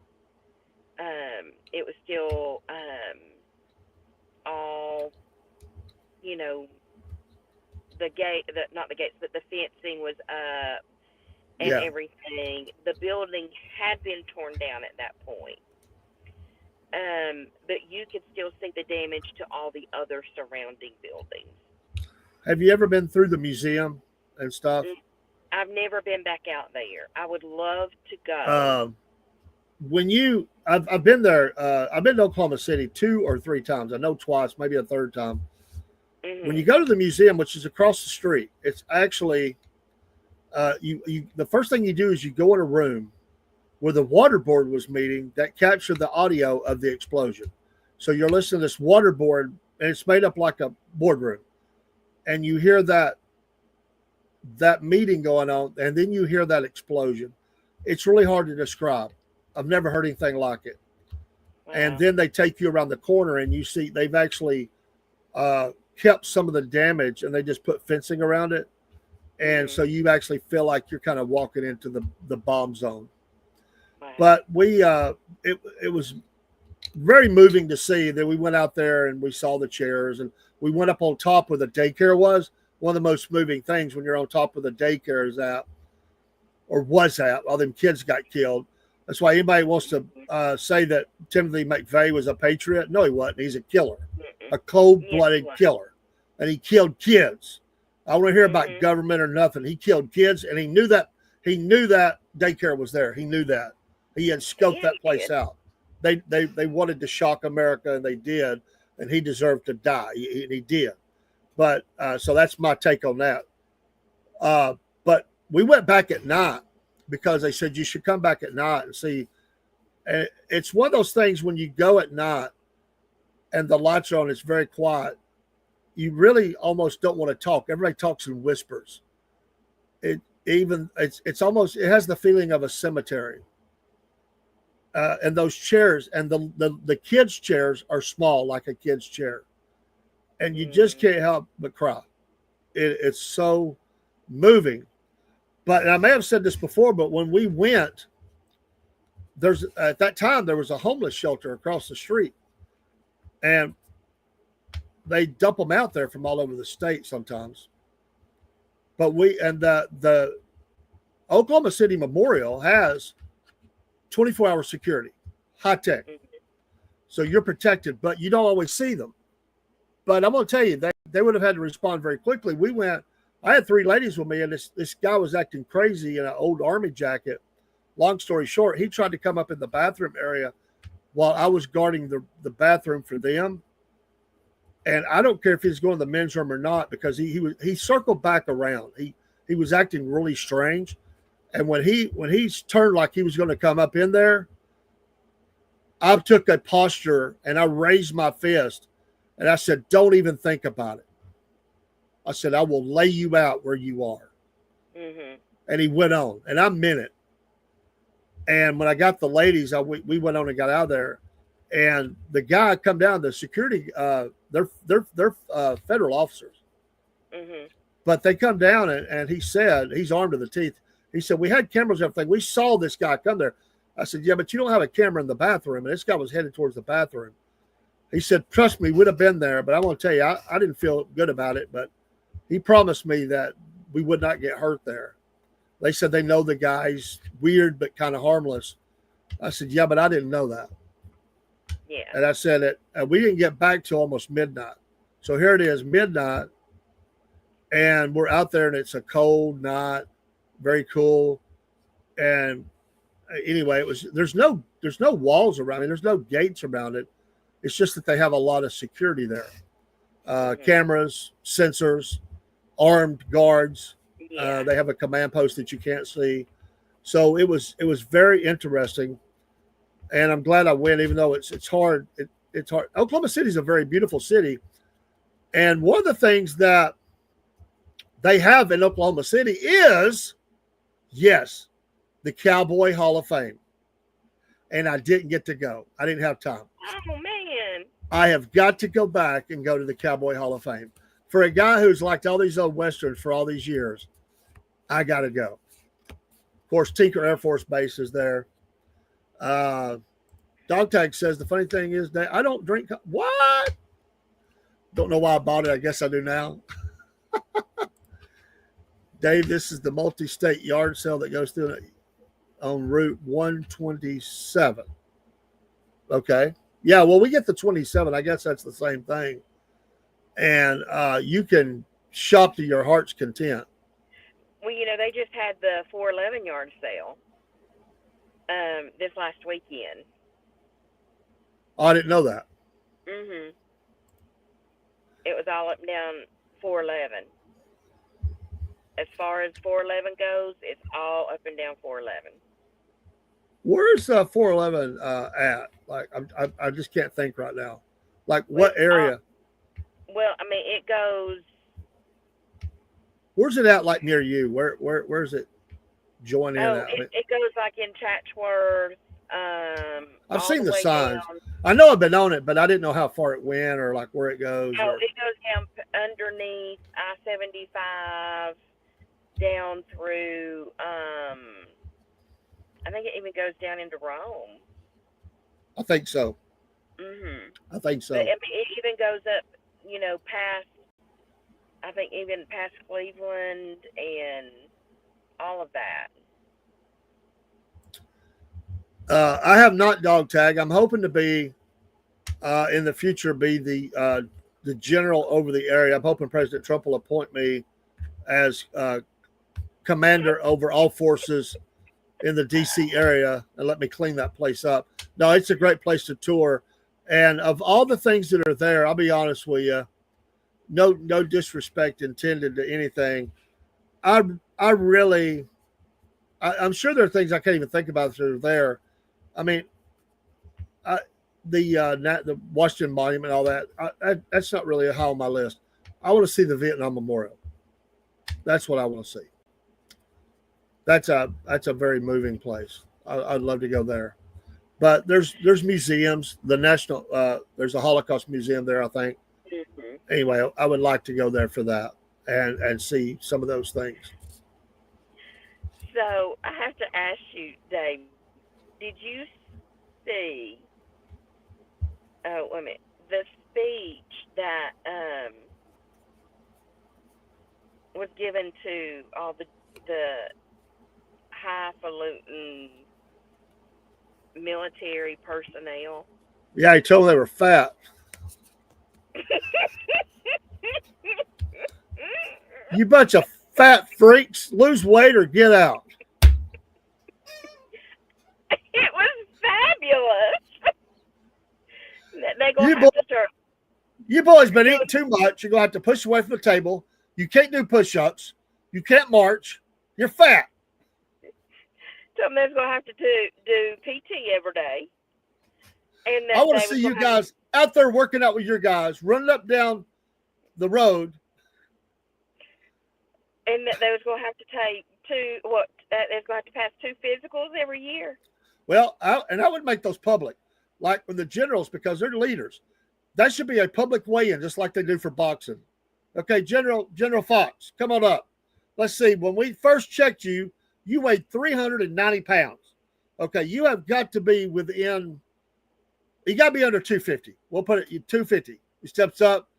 it was still all, the gate, not the gates, but the fencing was up and Yeah. everything. The building had been torn down at that point. But you could still see the damage to all the other surrounding buildings. Have you ever been through the museum and stuff? I've never been back out there. I would love to go. I've been there. I've been to Oklahoma City 2 or 3 times. I know twice, maybe a third time. Mm-hmm. When you go to the museum, which is across the street, it's actually the first thing you do is you go in a room where the water board was meeting that captured the audio of the explosion. So you're listening to this water board, and it's made up like a boardroom, and you hear that meeting going on, and then you hear that explosion. It's really hard to describe. I've never heard anything like it. Wow. And then they take you around the corner, and you see they've actually kept some of the damage, and they just put fencing around it. And so you actually feel like you're kind of walking into the bomb zone. Wow. But it was very moving to see that we went out there and we saw the chairs, and we went up on top where the daycare was. One of the most moving things when you're on top of the daycare is that, or was that, all them kids got killed. That's why anybody wants to say that Timothy McVeigh was a patriot. No, he wasn't. He's a killer, a cold-blooded killer, and he killed kids. I don't want to hear about government or nothing. He killed kids, and he knew that daycare was there. He knew that. He had scoped that place out. They wanted to shock America, and they did, and he deserved to die. He did. But so that's my take on that. But we went back at night because they said you should come back at night and see. And it's one of those things when you go at night and the lights are on, it's very quiet. You really almost don't want to talk. Everybody talks in whispers. even it's almost, it has the feeling of a cemetery. And those chairs, and the kids' chairs are small, like a kid's chair, and you just can't help but cry. It's so moving. But, and I may have said this before, but when we went, at that time there was a homeless shelter across the street, and they dump them out there from all over the state sometimes. But the Oklahoma City Memorial has 24-hour security, high tech. So you're protected, but you don't always see them. But I'm going to tell you, they would have had to respond very quickly. We went, I had 3 ladies with me, and this guy was acting crazy in an old Army jacket. Long story short, he tried to come up in the bathroom area while I was guarding the bathroom for them. And I don't care if he's going to the men's room or not, because he circled back around. He was acting really strange. And when he turned like he was going to come up in there, I took a posture and I raised my fist and I said, "Don't even think about it." I said, "I will lay you out where you are." Mm-hmm. And he went on, and I meant it. And when I got the ladies, we went on and got out of there. And the guy come down, the security, they're federal officers. Mm-hmm. But they come down and he said, he's armed to the teeth. He said, "We had cameras and everything. We saw this guy come there." I said, "Yeah, but you don't have a camera in the bathroom." And this guy was headed towards the bathroom. He said, "Trust me, we'd have been there." But I want to tell you, I didn't feel good about it. But he promised me that we would not get hurt there. They said they know the guy's weird but kind of harmless. I said, "Yeah, but I didn't know that." Yeah. And I said it. We didn't get back till almost midnight. So here it is, midnight, and we're out there, and it's a cold night, very cool. And anyway, there's no walls around it. There's no gates around it. It's just that they have a lot of security there, cameras, sensors, armed guards. Yeah. They have a command post that you can't see. So it was very interesting. And I'm glad I went, even though it's hard. It's hard. Oklahoma City is a very beautiful city. And one of the things that they have in Oklahoma City is, yes, the Cowboy Hall of Fame. And I didn't get to go. I didn't have time. Oh, man. I have got to go back and go to the Cowboy Hall of Fame. For a guy who's liked all these old Westerns for all these years, I got to go. Of course, Tinker Air Force Base is there. Dog Tag says the funny thing is that I don't drink. What? Don't know why I bought it. I guess I do now. Dave, this is the multi-state yard sale that goes through on Route 127. Okay. Yeah, well, we get the 27. I guess that's the same thing. And you can shop to your heart's content. Well, they just had the 411 yard sale this last weekend. Oh, I didn't know that. Mm-hmm. It was all up and down 411. As far as 411 goes, it's all up and down 411. Where's 411 at? Like, I just can't think right now. Like, what area? Well, I mean, it goes. Where's it at? Like near you? Where's it join in at? It goes like in Chatsworth. I've seen the signs. Down. I know I've been on it, but I didn't know how far it went or like where it goes. Oh, it goes down underneath I-75, down through. I think it even goes down into Rome. I think so. Mm-hmm. I think so. But, I mean, it even goes up, past. I think even past Cleveland and all of that. I have not Dog Tag. I'm hoping to be in the future be the general over the area. I'm hoping President Trump will appoint me as commander over all forces in the DC area and let me clean that place up. No, it's a great place to tour. And of all the things that are there, I'll be honest with you, no disrespect intended to anything. I'm sure there are things I can't even think about that are there. I mean, the Washington Monument, all that, that's not really high on my list. I want to see the Vietnam Memorial. That's what I want to see. That's a very moving place. I'd love to go there. But there's museums. The national there's a Holocaust museum there, I think. Hmm. Anyway, I would like to go there for that and see some of those things. So I have to ask you, Dave, did you see? Oh, wait a minute. The speech that was given to all the highfalutin military personnel. Yeah, he told them they were fat. You bunch of fat freaks, lose weight or get out. It was fabulous. They're You gonna have to start. You boys been eating too much. You're gonna have to push away from the table. You can't do push-ups. You can't march. You're fat. Somebody's gonna have to do PT every day. And that I want they to see was you gonna have guys out there working out with your guys, running up down the road. and that they was gonna have to take two. What? They're gonna have to pass 2 physicals every year. Well, I would make those public, like with the generals, because they're leaders. That should be a public weigh-in, just like they do for boxing. Okay, General Fox, come on up. Let's see. When we first checked you, you weighed 390 pounds. Okay, you have got to be within. You got to be under 250. We'll put it 250. He steps up.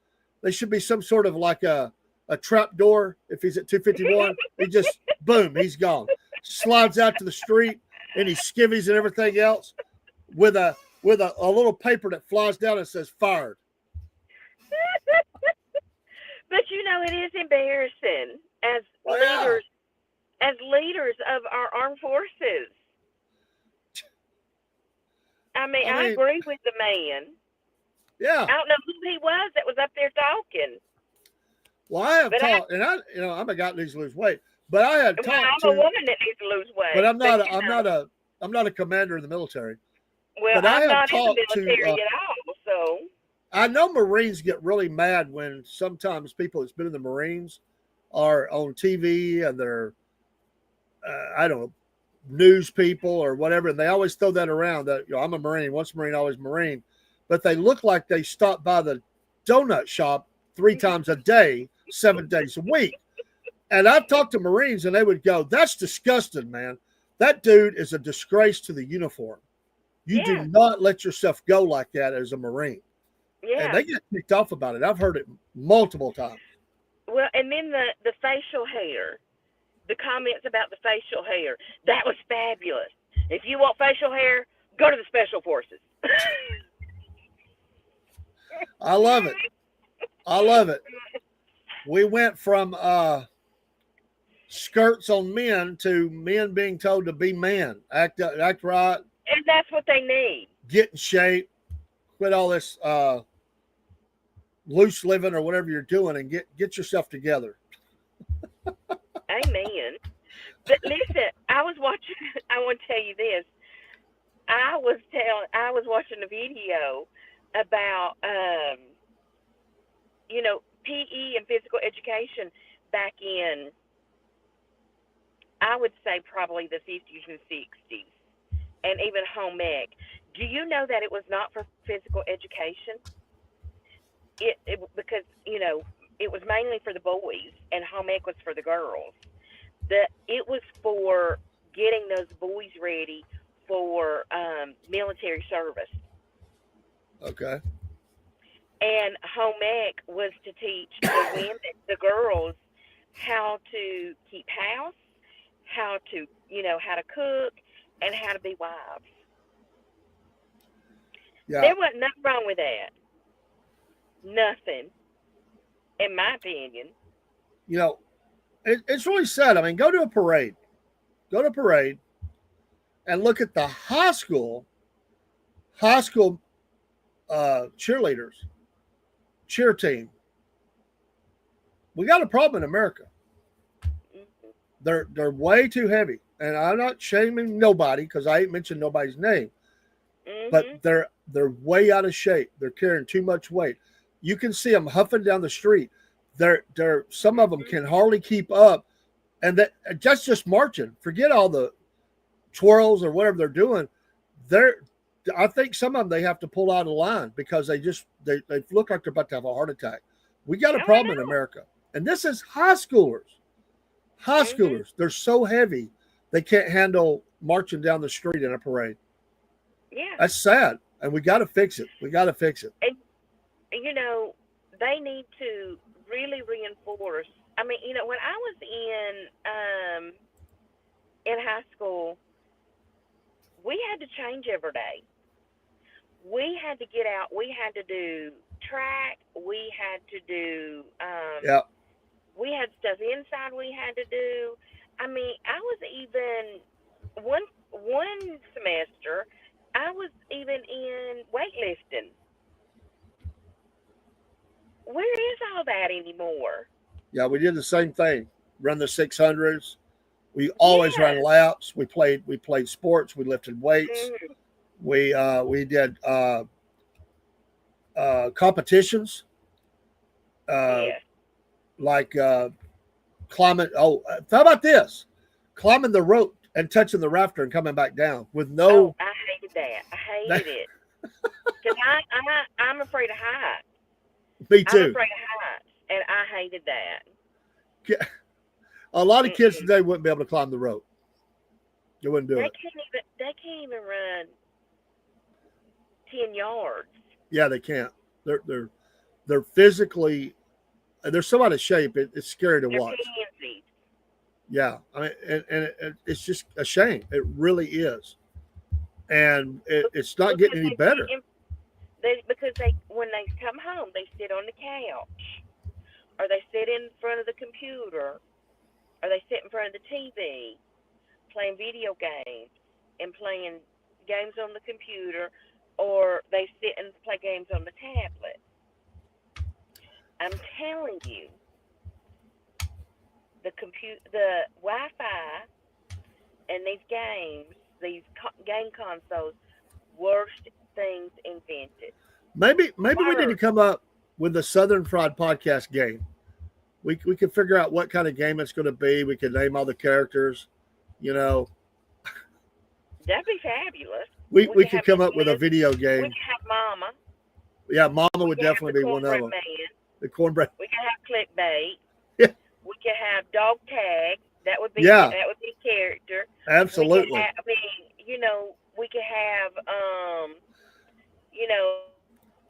There should be some sort of like a trap door. If he's at 251, he just boom, he's gone. Slides out to the street, and he skivvies and everything else with a little paper that flies down and says fired. But it is embarrassing as Well, yeah. leaders of our armed forces. I mean, I agree with the man. Yeah. I don't know who he was that was up there talking. Well, I have taught, and I'm a guy that needs to lose weight, but I had Well, talked I'm a woman that needs to lose weight. but I'm not a commander in the military. Well, but I I'm have not in the talked to, military at all, so. I know Marines get really mad when sometimes people that's been in the Marines are on TV and they're, I don't know, news people or whatever, and they always throw that around that I'm a Marine, once a Marine, always Marine, but they look like they stop by the donut shop 3 times a day, 7 days a week. And I've talked to Marines and they would go, "That's disgusting, man. That dude is a disgrace to the uniform. You do not let yourself go like that as a Marine." Yeah. And they get kicked off about it. I've heard it multiple times. Well, and then the facial hair, the comments about the facial hair, that was fabulous. If you want facial hair, go to the Special Forces. I love it. I love it. We went from skirts on men to men being told to be man, act right, And that's what they need. get in shape, quit all this loose living or whatever you're doing, and get yourself together. Amen. But listen, I was watching. I want to tell you this. I was watching a video about PE and physical education back in, I would say probably the 50s and 60s, and even home ec. Do you know that it was not for physical education? Because it was mainly for the boys, and home ec was for the girls. It was for getting those boys ready for military service. Okay. And home ec was to teach the women, the girls, how to keep house, how to cook, and how to be wives. Yeah. There wasn't nothing wrong with that. Nothing, in my opinion. It's really sad. I mean, go to a parade and look at the high school cheerleaders, cheer team. We got a problem in America. Mm-hmm. They're way too heavy, and I'm not shaming nobody because I ain't mentioned nobody's name, Mm-hmm. but they're way out of shape. They're carrying too much weight. You can see them huffing down the street. Some of them can hardly keep up, And that's just marching. Forget all the twirls or whatever they're doing. I think some of them they have to pull out of line because they look like they're about to have a heart attack. We got a problem in America, and this is high schoolers. High schoolers, they're so heavy they can't handle marching down the street in a parade. Yeah, that's sad, and we got to fix it. We got to fix it. And they need to really reinforce. I mean, when I was in high school, we had to change every day. We had to get out. We had to do track. We had to do. We had stuff inside. We had to do. I mean, I was even one semester. I was even in weightlifting. Where is all that anymore? Yeah, we did the same thing. Run the 600s. We always ran laps. We played sports. We lifted weights. Mm-hmm. We did competitions. Like climbing. Oh, how about this? Climbing the rope and touching the rafter and coming back down with no. Oh, I hated that. I hated it because I'm afraid of heights. Me too. I'm afraid of heights, and I hated that. A lot of kids today wouldn't be able to climb the rope. They wouldn't do it. They can't even run 10 yards. Yeah, they can't. They're physically. They're so out of shape. It's scary to watch. Pansies. Yeah, I mean, and it's just a shame. It really is, and it's not getting any better. Because when they come home, they sit on the couch, or they sit in front of the computer, or they sit in front of the TV, playing video games and playing games on the computer, or they sit and play games on the tablet. I'm telling you, the Wi-Fi and these games, these game consoles, worst things invented. Maybe we need to come up with the Southern Fried Podcast game. We could figure out what kind of game it's going to be. We could name all the characters. That'd be fabulous. We could come up with a video game. We could have Mama. Yeah, Mama would definitely be one of them. The cornbread. We could have Clickbait. Yeah. We could have Dog Tag. That would be a character. Absolutely. We could have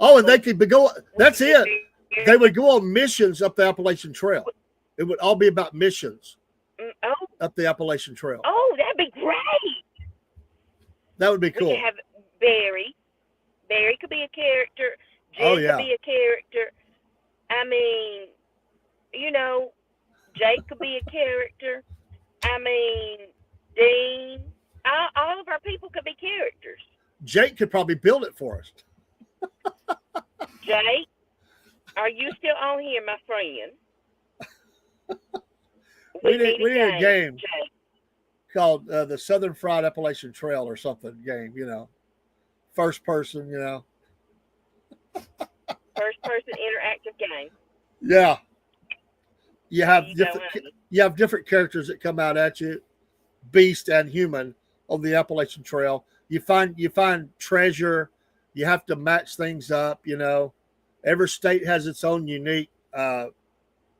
Oh, and they could go. That's it. They would go on missions up the Appalachian Trail. It would all be about missions up the Appalachian Trail. Oh, that'd be great. That would be cool. We could have Barry. Barry could be a character. Jen could be a character. I mean, Jake could be a character. I mean, Dean. All of our people could be characters. Jake could probably build it for us. Jake, are you still on here, my friend? We need a game called the Southern Fried Appalachian Trail or something game, First person, First person interactive game. Yeah. You have different characters that come out at you, beast and human, on the Appalachian Trail. You find treasure. You have to match things up. Every state has its own unique, things.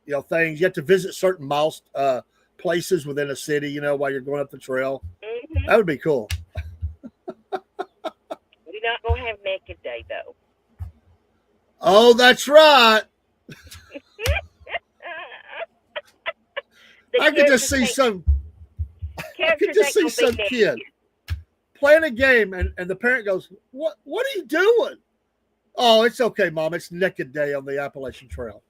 You have to visit certain places within a city. While you're going up the trail. Mm-hmm. That would be cool. We're not gonna have Naked Day though. Oh, that's right. I could just see some kid playing a game and the parent goes, What are you doing? Oh, it's okay, Mom. It's Naked Day on the Appalachian Trail.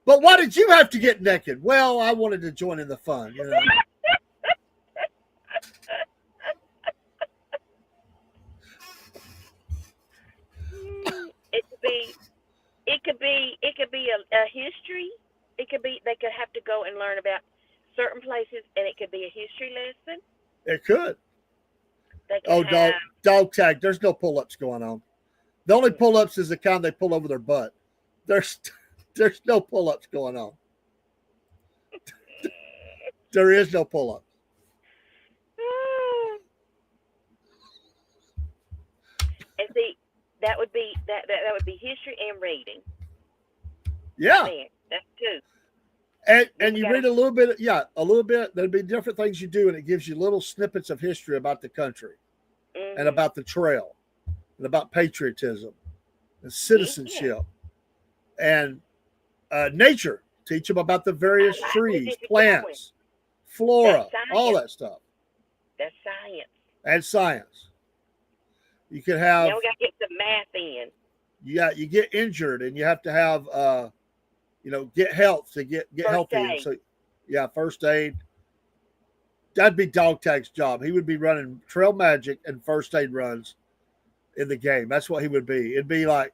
But why did you have to get naked? Well, I wanted to join in the fun, It could be a history. They could have to go and learn about certain places, and it could be a history lesson. It could. Dog tag. There's no pull-ups going on. The only pull-ups is the kind they pull over their butt. There's no pull-ups going on. There is no pull-up. And see, that would be that would be history and reading. Yeah. Man, that's two. And you read a little bit, a little bit. There'd be different things you do, and it gives you little snippets of history about the country and about the trail and about patriotism and citizenship and nature. Teach them about the various trees, plants, flora, all that stuff. That's science. And science. You could have. Now we got to get some math in. Yeah, you get injured and you have to have, get health to get healthy. Aid. So, yeah, first aid. That'd be Dog Tag's job. He would be running trail magic and first aid runs in the game. That's what he would be. It'd be like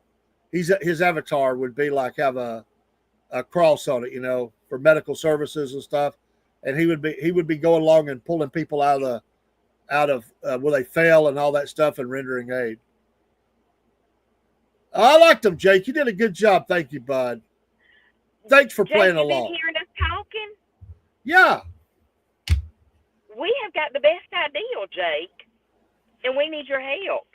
his avatar would be like have a cross on it, for medical services and stuff. And he would be going along and pulling people out of where they fell and all that stuff and rendering aid. I liked him, Jake. You did a good job. Thank you, bud. Thanks for playing along. Hearing us talking? Yeah. We have got the best idea, Jake, and we need your help.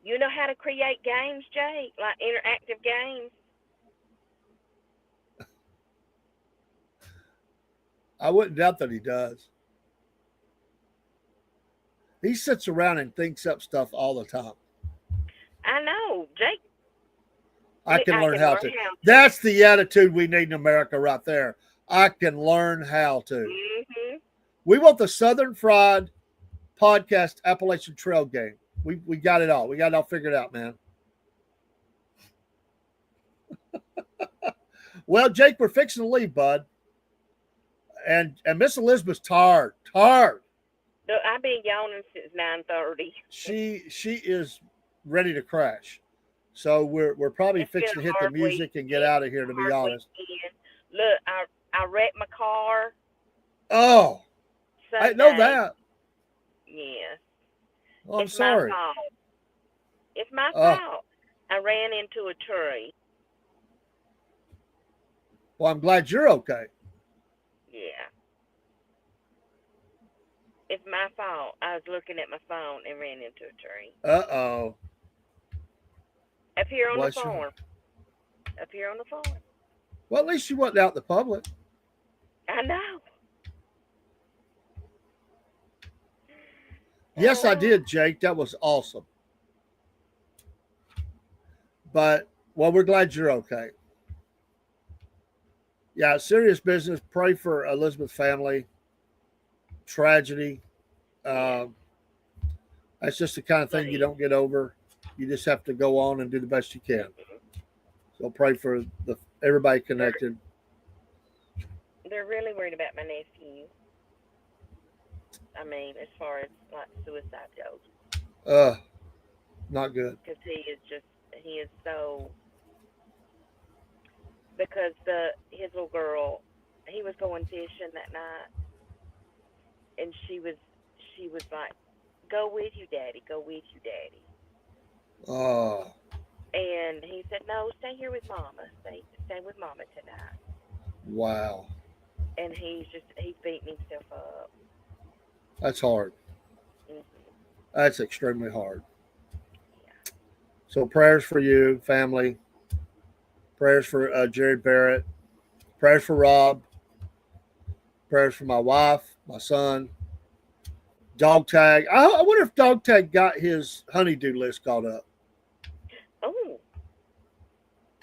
You know how to create games, Jake, like interactive games? I wouldn't doubt that he does. He sits around and thinks up stuff all the time. I know, Jake. I can learn how to. That's the attitude we need in America right there. I can learn how to. Mm-hmm. We want the Southern Fried Podcast Appalachian Trail game. We got it all. We got it all figured out, man. Well, Jake, we're fixing to leave, bud. And Miss Elizabeth's tired. No, I've been yawning since 9:30. She is ready to crash. So we're probably fixing to hit the music and get out of here, to be honest. Look, I wrecked my car. Oh, Sunday. I know that. Yeah. Oh, I'm sorry. My fault. It's my fault. I ran into a tree. Well, I'm glad you're okay. Yeah. It's my fault. I was looking at my phone and ran into a tree. Uh-oh. Up here on the farm. Up here on the farm. Well, at least you wasn't out in the public. I know. Yes, I did, Jake. That was awesome. But, well, we're glad you're okay. Yeah, serious business. Pray for Elizabeth's family. Tragedy. That's just the kind of thing you don't get over. You just have to go on and do the best you can. So pray for everybody connected. They're really worried about my nephew. I mean, as far as like suicide goes. Not good. Because he is so. Because his little girl, he was going fishing that night, and she was like, "Go with you, Daddy. Go with you, Daddy." Oh. And he said, "No, stay here with Mama. Stay with Mama tonight." Wow. And he's beating himself up. That's hard. Mm-hmm. That's extremely hard. Yeah. So prayers for you, family. Prayers for Jared Barrett. Prayers for Rob. Prayers for my wife, my son. Dog Tag. I wonder if Dog Tag got his honeydew list caught up. Oh.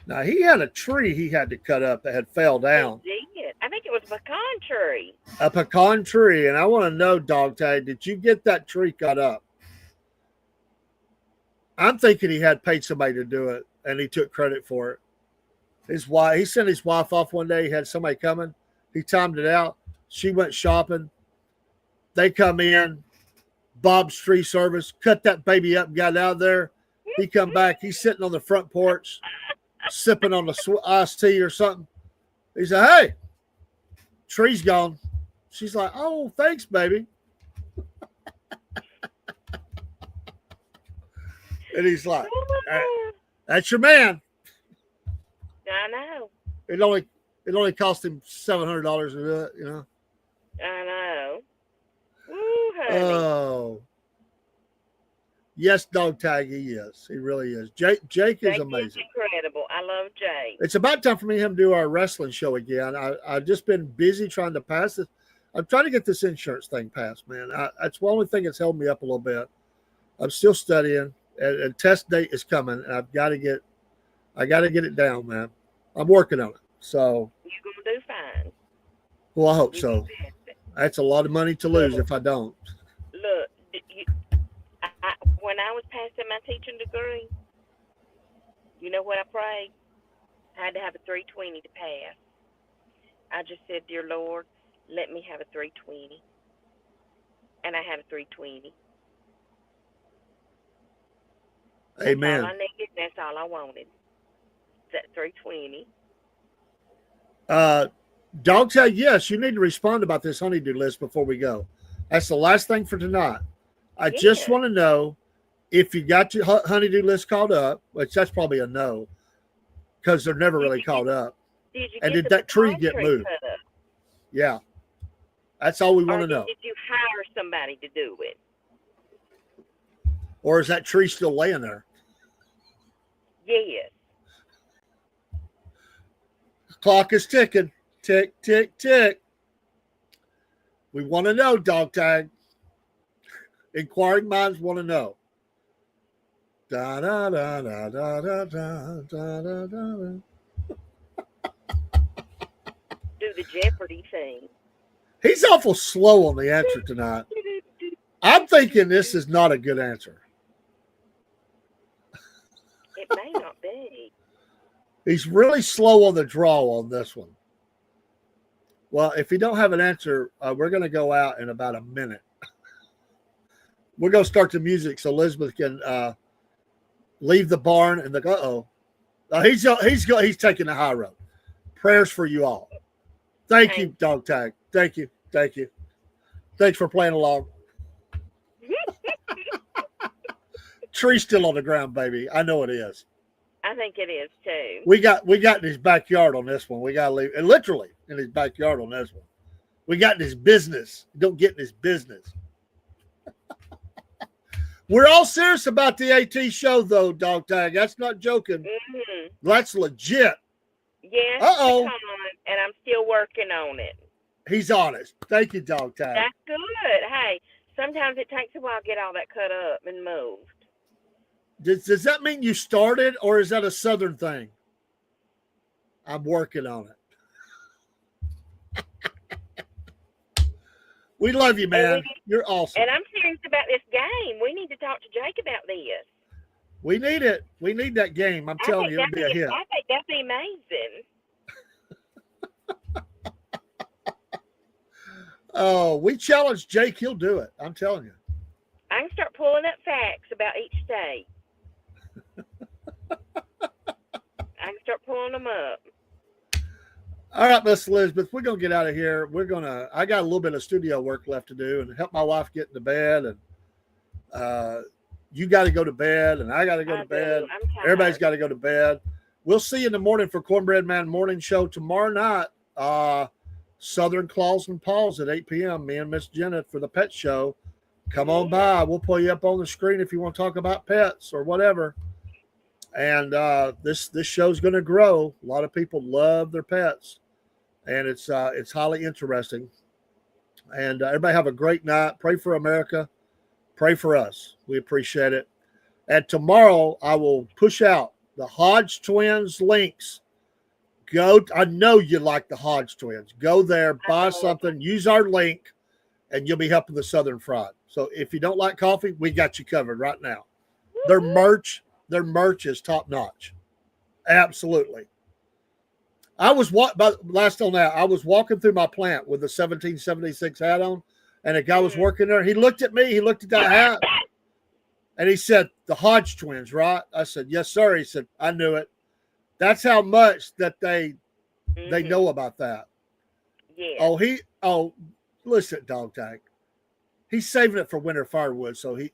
Now, he had a tree he had to cut up that had fell down. He did. I think it was a pecan tree. A pecan tree. And I want to know, Dog Tag, did you get that tree cut up? I'm thinking he had paid somebody to do it, and he took credit for it. He sent his wife off one day. He had somebody coming. He timed it out. She went shopping. They come in. Bob's Tree Service cut that baby up and got out of there. He come back. He's sitting on the front porch, sipping on the iced tea or something. He said, "Hey, tree's gone." She's like, "Oh, thanks, baby." And he's like, "That's your man." I know. It only It only cost him $700 to do it, you know. I know. Woo, honey. Oh, yes, dog tag. He is. He really is. Jake is Jake amazing. incredible. I love Jake. It's about time for me and him to do our wrestling show again. I've just been busy trying to pass this. I'm trying to get this insurance thing passed, man. That's the only thing that's held me up a little bit. I'm still studying, and test date is coming, and I got to get it down, man. I'm working on it. So You're gonna do fine. well, I hope You so. can pass it. That's a lot of money to lose if I don't. Look, when I was passing my teaching degree, you know what I prayed? I had to have a 320 to pass. I just said, "Dear Lord, let me have a 320," and I had a 320. Amen. That's all I needed. That's all I wanted. That 320. Dog tag, yes, you need to respond about this honeydew list before we go. That's the last thing for tonight. I just Yeah. want to know if you got your honeydew list called up, which that's probably a no, because they're never really called up. Did you And get did the that tree pine get moved? cut up? Yeah. That's all we Or want to know. did you hire somebody to do it? Or is that tree still laying there? Yes. Clock is ticking. Tick, tick, tick. We want to know, dog tag. Inquiring minds want to know. Da da da da da da da da da da. Do the Jeopardy thing. He's awful slow on the answer tonight. I'm thinking this is not a good answer. It may not be. He's really slow on the draw on this one. Well, if you don't have an answer, we're going to go out in about a minute. We're going to start the music so Elizabeth can leave the barn and the he's taking the high road. Prayers for you all. Thank you, dog tag. Thank you. Thanks for playing along. Tree's still on the ground, baby. I know it is. I think it is too. We got in his backyard on this one. We got to leave, and literally in his backyard on this one. We got in his business. Don't get in his business. We're all serious about the AT show, though, dog tag. That's not joking. Mm-hmm. That's legit. Yes. Uh-oh. And I'm still working on it. He's honest. Thank you, dog tag. That's good. Hey, sometimes it takes a while to get all that cut up and moved. Does that mean you started, or is that a Southern thing? I'm working on it. We love you, man. You're awesome. And I'm serious about this game. We need to talk to Jake about this. We need it. We need that game. I'm telling you, it'll be a hit. I think that'd be amazing. Oh, we challenge Jake. He'll do it. I'm telling you. I can start pulling up facts about each state. I can start pulling them up. All right, Miss Elizabeth, we're gonna get out of here. I got a little bit of studio work left to do and help my wife get into bed, and you got to go to bed, and I got to go to bed. Everybody's got to go to bed. We'll see you in the morning for Cornbread Man Morning Show tomorrow night. Southern Claws and Paws at 8 p.m. Me and Miss Jenna for the pet show. Come on by. We'll pull you up on the screen if you want to talk about pets or whatever. And this show's going to grow. A lot of people love their pets, and it's highly interesting. And everybody have a great night. Pray for America. Pray for us. We appreciate it. And tomorrow I will push out the Hodge Twins links. I know you like the Hodge Twins. Go there, buy something, use our link, and you'll be helping the Southern Fried. So if you don't like coffee, we got you covered right now. Their merch is top notch. Absolutely. I was walking through my plant with the 1776 hat on, and a guy was working there. He looked at me, he looked at that hat, and he said, "The Hodge Twins, right?" I said, "Yes, sir." He said, "I knew it." That's how much that they know about that. Yeah. Listen, dog tag. He's saving it for winter firewood, so I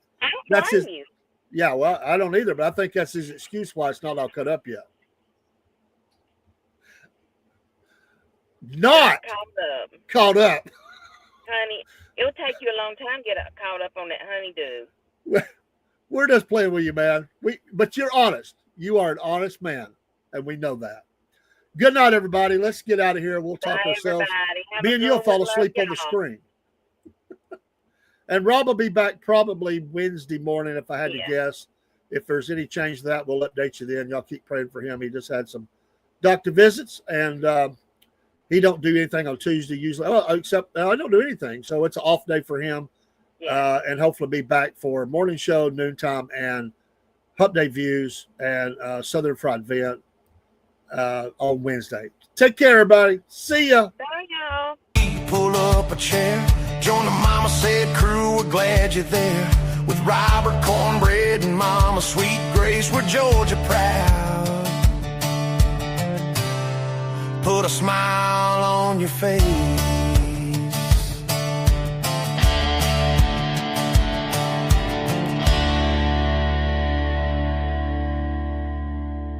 don't blame you. Yeah, well, I don't either, but I think that's his excuse why it's not all cut up yet. not caught up. caught up. Honey, it'll take you a long time to get caught up on that honeydew. We're just playing with you, man. But you're honest. You are an honest man, and we know that. Good night, everybody. Let's get out of here. We'll talk Bye, ourselves. everybody. Me and you'll fall Love asleep on the y'all. screen. And Rob will be back probably Wednesday morning, if I had to guess. If there's any change to that, we'll update you then. Y'all keep praying for him. He just had some doctor visits, and he don't do anything on Tuesday usually. Oh, except I don't do anything, so it's an off day for him. Yeah. And hopefully be back for morning show, noontime, and Hump Day Views and Southern Fried Vent on Wednesday. Take care, everybody. See ya. Bye, y'all. Pull up a chair, join the Mama Said crew, we're glad you're there. With Robert, cornbread, and Mama Sweet Grace, we're Georgia proud. Put a smile on your face.